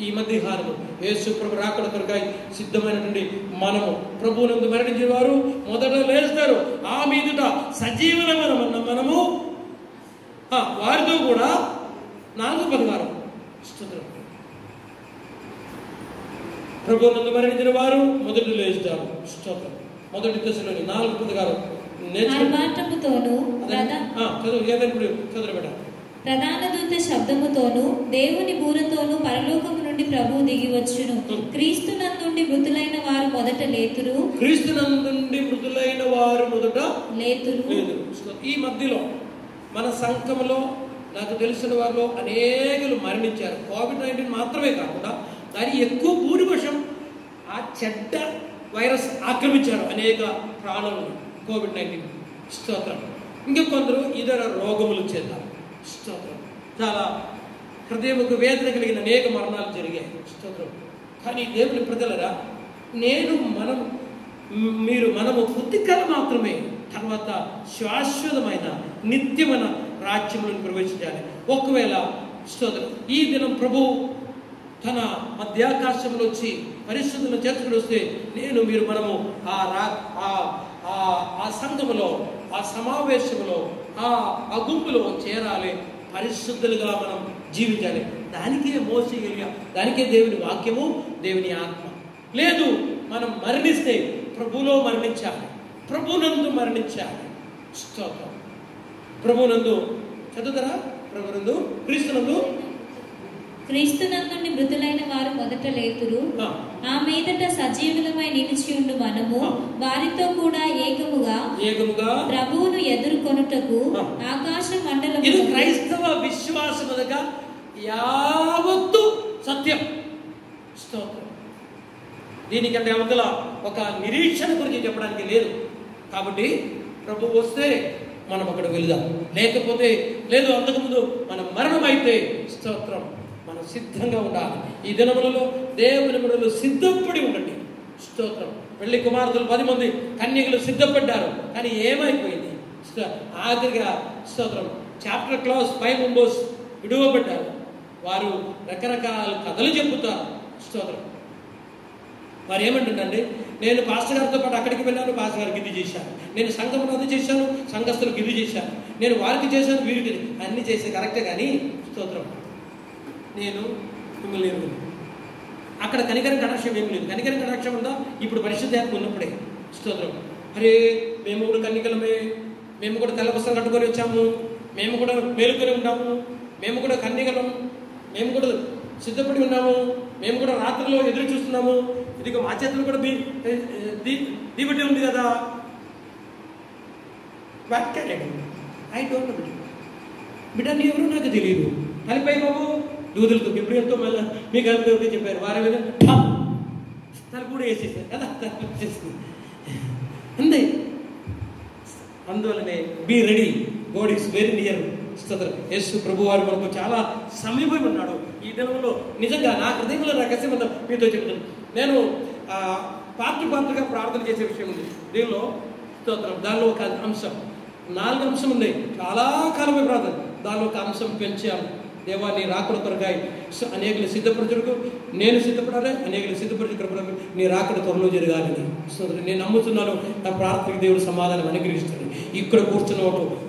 ఈ మధ్యకాలము యేసు ప్రభు రాకడ కొరకై సిద్ధమైనటువంటి మనము ప్రభువునందు మరణించిన వారు మొదట లేస్తారు. ఆ మీదుట సజీవనమన్న మనము వారితో కూడా 4వ పరివారం స్తోత్రం ప్రభువునందు మరణించిన వారు మొదట లేస్తారు. స్తోత్రం. మొదటి దశలోని 4వ పరివారం ప్రధాన దూత శబ్దముతోను దేవుని బూరతోను పరలోకము నుండి ప్రభువు దిగి వచ్చును. క్రీస్తునందుండి మృతులైన వారు మొదట లేతురు. క్రీస్తునందుండి మృతులైన వారు మొదట లేతురు. ఈ మధ్యలో మన సంఘంలో నాకు తెలిసిన వారిలో అనేకులు మరణించారు. కోవిడ్-19 మాత్రమే కాకుండా దాని ఎక్కువ భూరిపక్షం ఆ చెడ్డ వైరస్ ఆక్రమించారు అనేక ప్రాణులను. కోవిడ్-19 స్తోత్రం. ఇంకా కొందరు ఇతర రోగములు చెందారు. స్తోత్రం. చాలా హృదయముకు వేదన కలిగిన అనేక మరణాలు జరిగాయి. స్తోత్రం. కానీ దేవుని ప్రజలరా, మనము కొద్దికాలం మాత్రమే తర్వాత శాశ్వతమైన నిత్యమైన రాజ్యములను ప్రవేశించాలి. ఒకవేళ స్తోత్రం ఈ దినం ప్రభు తన మధ్యాకాశంలో వచ్చి పరిశుద్ధులను చేర్చుకుని వస్తే మనము ఆ సంఘములో, ఆ సమావేశంలో, ఆ గుంపులో చేరాలి. పరిశుద్ధులుగా మనం జీవించాలి. దానికే మోసే ఏలియా, దానికే దేవుని వాక్యము దేవుని ఆత్మ. లేదు, మనం మరణిస్తే ప్రభువులో మరణించాలి, ప్రభునందు మరణించాలి. స్తోత్రం. ప్రభునందు చదువుతారా? ప్రభునందు క్రీస్తునందుండి మృతులైన వారు మొదట లేతురు. ఆ మీదట సజీవులమై నిలిచి ఉండు మనము వారితో కూడా ఏకముగా ప్రభువును ఎదుర్కొనుటకు ఆకాశ మండలం. ఇది క్రైస్తవ విశ్వాసముగా యావత్తు సత్యం. స్తోత్రం. దీనికంటే అవతల ఒక నిరీక్షణ గురించి చెప్పడానికి లేదు. కాబట్టి ప్రభు వస్తే మనం అక్కడ వెళదాం, లేకపోతే లేదు. అంతకుముందు మనం మరణమైతే స్తోత్రం మనం సిద్ధంగా ఉండాలి. ఈ దినములలో దేవుని బిడ్డలు సిద్ధపడి ఉండండి. స్తోత్రం. పెళ్లి కుమార్తెలు 10 మంది కన్యకలు సిద్ధపడ్డారు. కానీ ఏమైపోయింది? ఆఖరిగా స్తోత్రం చాప్టర్ క్లాస్ 5 మెంబర్స్ విడువబడ్డారు. వారు రకరకాల కథలు చెబుతారు. స్తోత్రం. వారు ఏమంటుందండి, నేను పాస్టర్ గారితో పాటు అక్కడికి వెళ్ళాను, పాస్టర్ గారికి ఇది చేశాను, నేను సంఘంలో అది చేశాను, సంఘస్థులకు ఇది చేశాను, నేను వారికి చేశాను, వీరికి అన్ని చేసే కరెక్టే. కానీ స్తోత్రం నేను మిమ్మల్ని అక్కడ కనికరం కటాక్షం ఏమి లేదు. కనికరం కటాక్షం ఉందా? ఇప్పుడు పరిశుద్ధాత్మ ఉన్నప్పుడే. స్తోత్రం. అరే మేము కూడా కన్నికలమే, మేము కూడా తెల్ల పుస్తకం కట్టుకొని వచ్చాము, మేము కూడా మేలుకొని ఉన్నాము, మేము కూడా కన్నికలం, మేము కూడా సిద్ధపడి ఉన్నాము, మేము కూడా రాత్రిలో ఎదురు చూస్తున్నాము, ఇదిగో మా చేతులు కూడా దీబట్టి ఉంది కదా. ఐ డోంట్ నో బిడ్డ, నీ ఎవరు నాకు తెలియదు. తలపై బాబు దూదులతో ఎప్పుడెంతో మళ్ళీ మీకు అనుకుంటే చెప్పారు. వారి మీద తలుపు కూడా వేసేసారు కదా, తలుపు వచ్చేసింది. అంతే. అందువల్లనే be ready, God is very near. Yesu ప్రభు వారు మనకు చాలా సమీపం ఉన్నాడు. ఈ దినంలో నిజంగా నా హృదయంలో రహస్యమంతా మీతో చెప్తున్నాను. నేను పార్టీగా ప్రార్థన చేసే విషయం ఉంది దీనిలో. స్తోత్రం. దానిలో ఒక అంశం, 4 అంశం ఉన్నాయి. చాలా కాలమే ప్రార్థన. దానిలో ఒక అంశం పెంచాము. దేవా నీ రాకడ కొరకాయ అనేకులు సిద్ధపరచుటకు నేను సిద్ధపడాలి, అనేకులు సిద్ధపరచుకు నీ రాకడ త్వరలో జరగాలని. నేను నమ్ముతున్నాను. నా ప్రార్థనకి దేవుడు సమాధానం అనుగ్రహిస్తాడు. ఇక్కడ కూర్చున్న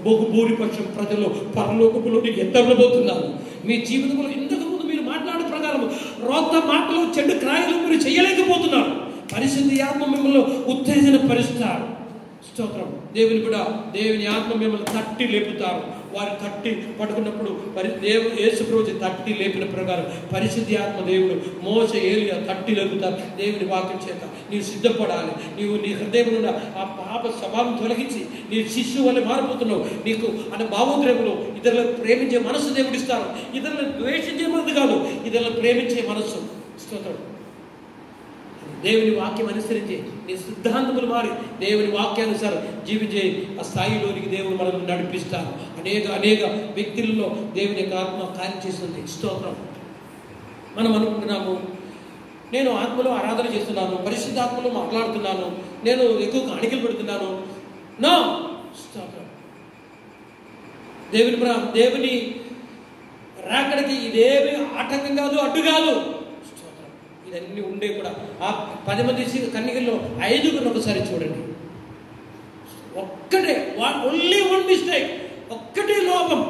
బహుభూరిపక్షం ప్రజలు పరలోకపులో ఎత్తబడబోతున్నారు. మీ జీవితంలో ఇంతకు ముందు మీరు మాట్లాడే ప్రకారం రోత మాటలు, చెడు క్రాయలు మీరు చేయలేకపోతున్నారు. పరిశుద్ధి ఆత్మ మిమ్మల్ని ఉత్తేజన పరుస్తారు. స్తోత్రం. దేవుని కూడా దేవుని ఆత్మ మిమ్మల్ని తట్టి లేపుతారు. వారు తట్టి పడుకున్నప్పుడు యేసు ప్రభు తట్టి లేపిన ప్రకారం పరిశుద్ధి ఆత్మ దేవుడు మోసే ఏలియా తట్టి లేపుతారు. దేవుని వాక్యం చేత నీవు సిద్ధపడాలి. నీవు నీ హృదయంలో ఆ పాప స్వభావం తొలగించి నీ శిష్యు వల్ల మారిపోతున్నావు. నీకు అనే భావోద్రేకులు ఇతరులను ప్రేమించే మనస్సు దేవుడిస్తారు. ఇతరులను ద్వేషించే మనసు కాదు, ఇతరులను ప్రేమించే మనస్సు. స్తోత్రం. దేవుని వాక్యం అనుసరించి నీ సిద్ధాంతములు మారి దేవుని వాక్యానుసారం జీవించే ఆ స్థాయిలోనికి దేవుడు మనల్ని నడిపిస్తారు. అనేక వ్యక్తుల్లో దేవుని యొక్క ఆత్మ కార్యం చేస్తుంది. స్తోత్రం. మనం అనుకుంటున్నాము, నేను ఆత్మలో ఆరాధన చేస్తున్నాను, పరిశుద్ధాత్మలో మాట్లాడుతున్నాను, నేను ఎక్కువ కాணிకలు పెడుతున్నాను. నా స్తోత్రం. దేవుని రాకడికి ఇదేమి ఆటంకం కాదు, అడ్డు కాదు. ఇదన్నీ ఉండే కూడా ఆ 10 మంది కన్యకల్లో 5గురిని ఒకసారి చూడండి. ఒక్కటే, ఓన్లీ 1 మిస్టేక్, ఒక్కటే లోపం.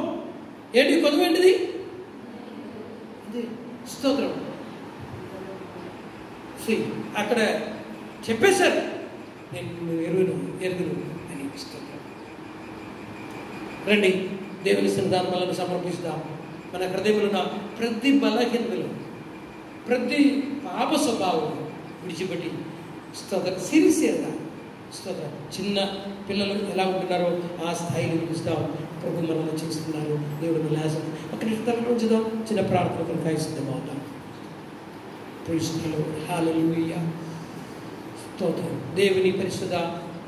ఏంటి కొద్ది ఏంటిది? స్తోత్రం. అక్కడ చెప్పేశారు, నేను ఎరుగును అని. స్తోత్రం. రండి దేవుని సన్నిధానాలను సమర్పిస్తాం. మన హృదయంలో ఉన్న ప్రతి బలహీనతలు, ప్రతి పాప స్వభావం విడిచిపెట్టి స్తోత్రం సిరిసియర్గా స్తోత్రం. చిన్న పిల్లలు ఎలా ఉంటున్నారో ఆ స్థాయిని చూస్తాం. ప్రభు మనల్ని చేస్తున్నారు. దేవుడు లాసం ఒక నిమిషం ఉంచుదాం. చిన్న ప్రార్థన కొరకు సిద్ధమవుతాం. హల్లెలూయా. స్తోత్రం. దేవుని పరిశుద్ధ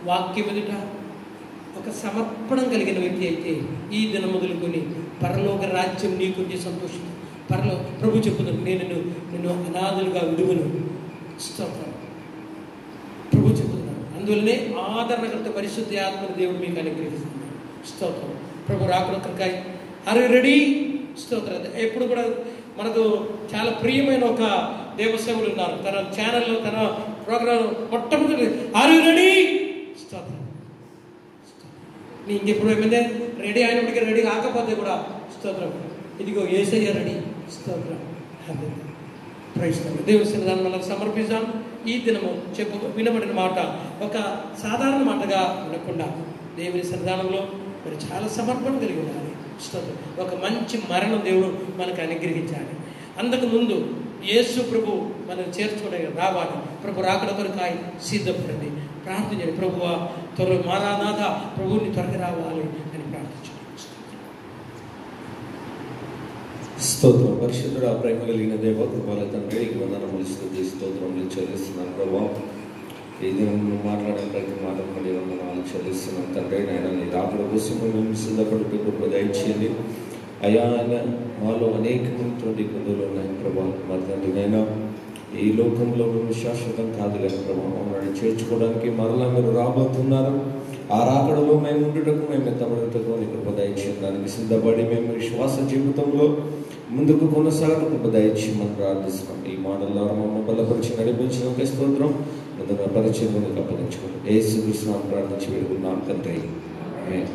వాక్యం ఎదుట ఒక సమర్పణం కలిగిన వ్యక్తి అయితే ఈ దినం మొదలుకొని పరలోక రాజ్యం నీకుంటే సంతోషం. ప్రభు చెప్పుతున్నాను, నేను అనాథులుగా విడువను. స్తోత్రం. ప్రభు చెప్పుతున్నాను. అందువల్లనే ఆదరణకర్త పరిశుద్ధ ఆత్మను దేవుడు మీకు అనుగ్రహిస్తున్నాడు. స్తోత్రం. ప్రభు రాకడ కొరకాయ ఆర్ యు రెడీ? స్తోత్రం. ఎప్పుడు కూడా మనకు చాలా ప్రియమైన ఒక దేవసేవులు ఉన్నారు. తన ఛానల్లో తన ప్రోగ్రాం మొట్టమొదటి ఆర్ యు రెడీ? స్తోత్రం. నీ ఇంకెప్పుడు ఏమైందే రెడీ అయినప్పటికీ రెడీ కాకపోతే కూడా స్తోత్రం. ఇదిగో యేసయ్య రెడీ. స్తోత్రం. ప్రైస్తోత్రం. దేవుని సన్నిధానం మనకు సమర్పిస్తాం. ఈ దినము వినబడిన మాట ఒక సాధారణ మాటగా ఉండకుండా దేవుని సన్నిధానంలో మరి చాలా సమర్పణ కలిగి ఉండాలి. స్తోత్రం. ఒక మంచి మరణం దేవుడు మనకు అనుగ్రహించాలి. అంతకు ముందు యేసు ప్రభు మనం చేర్చుకోవడానికి రావాలి. ప్రభు రాకడ కొరకాయ సిద్ధపడండి. ప్రార్థించండి. ప్రభువా త్వరగా మారానాథ, ప్రభువుని త్వరగా రావాలి అని ప్రార్థించండి. స్తోత్రం. పరిశుద్ధుడు ఆ ప్రేమ కలిగిన దేవ కృపాల తండ్రి వందనములు స్తుతి స్తోత్రములు చెల్లిస్తున్నాను ప్రభావ. ఈ దినం మాట్లాడే ప్రతి మాట మళ్ళీ వందనాలు చెల్లిస్తున్నాను తండ్రి. నాయన నీ రాకడ కోసం మేము సిద్ధపడుతూ కృప దయచేయండి అయ్యా. మాలో అనేకమైనటువంటి ఇబ్బందులు ఉన్నాయి ప్రభావ. మరి తండ్రి నైనా ఈ లోకంలో మేము శాశ్వతం కాదు కానీ ప్రభావం మమ్మల్ని చేర్చుకోవడానికి మరలా మీరు రాబోతున్నారు. ఆ రాకడలో మేము ఉండుటకు, మేము ఎత్తబడుటకు నీ కృప దయచేయడానికి సిద్ధపడి మేము విశ్వాస జీవితంలో ముందుకు కొనసాగడం కృప దయచేయమని ప్రార్థిస్తున్నాం. ఈ మాటల ద్వారా మమ్మల్ని బలపరిచి నడిపించిన స్తోత్రం. ముందుగా పరిచయం అప్పగించుకోండి. యేసు కృష్ణ ప్రార్థించి వేడుకున్నాం తండ్రి. ఆమేన్.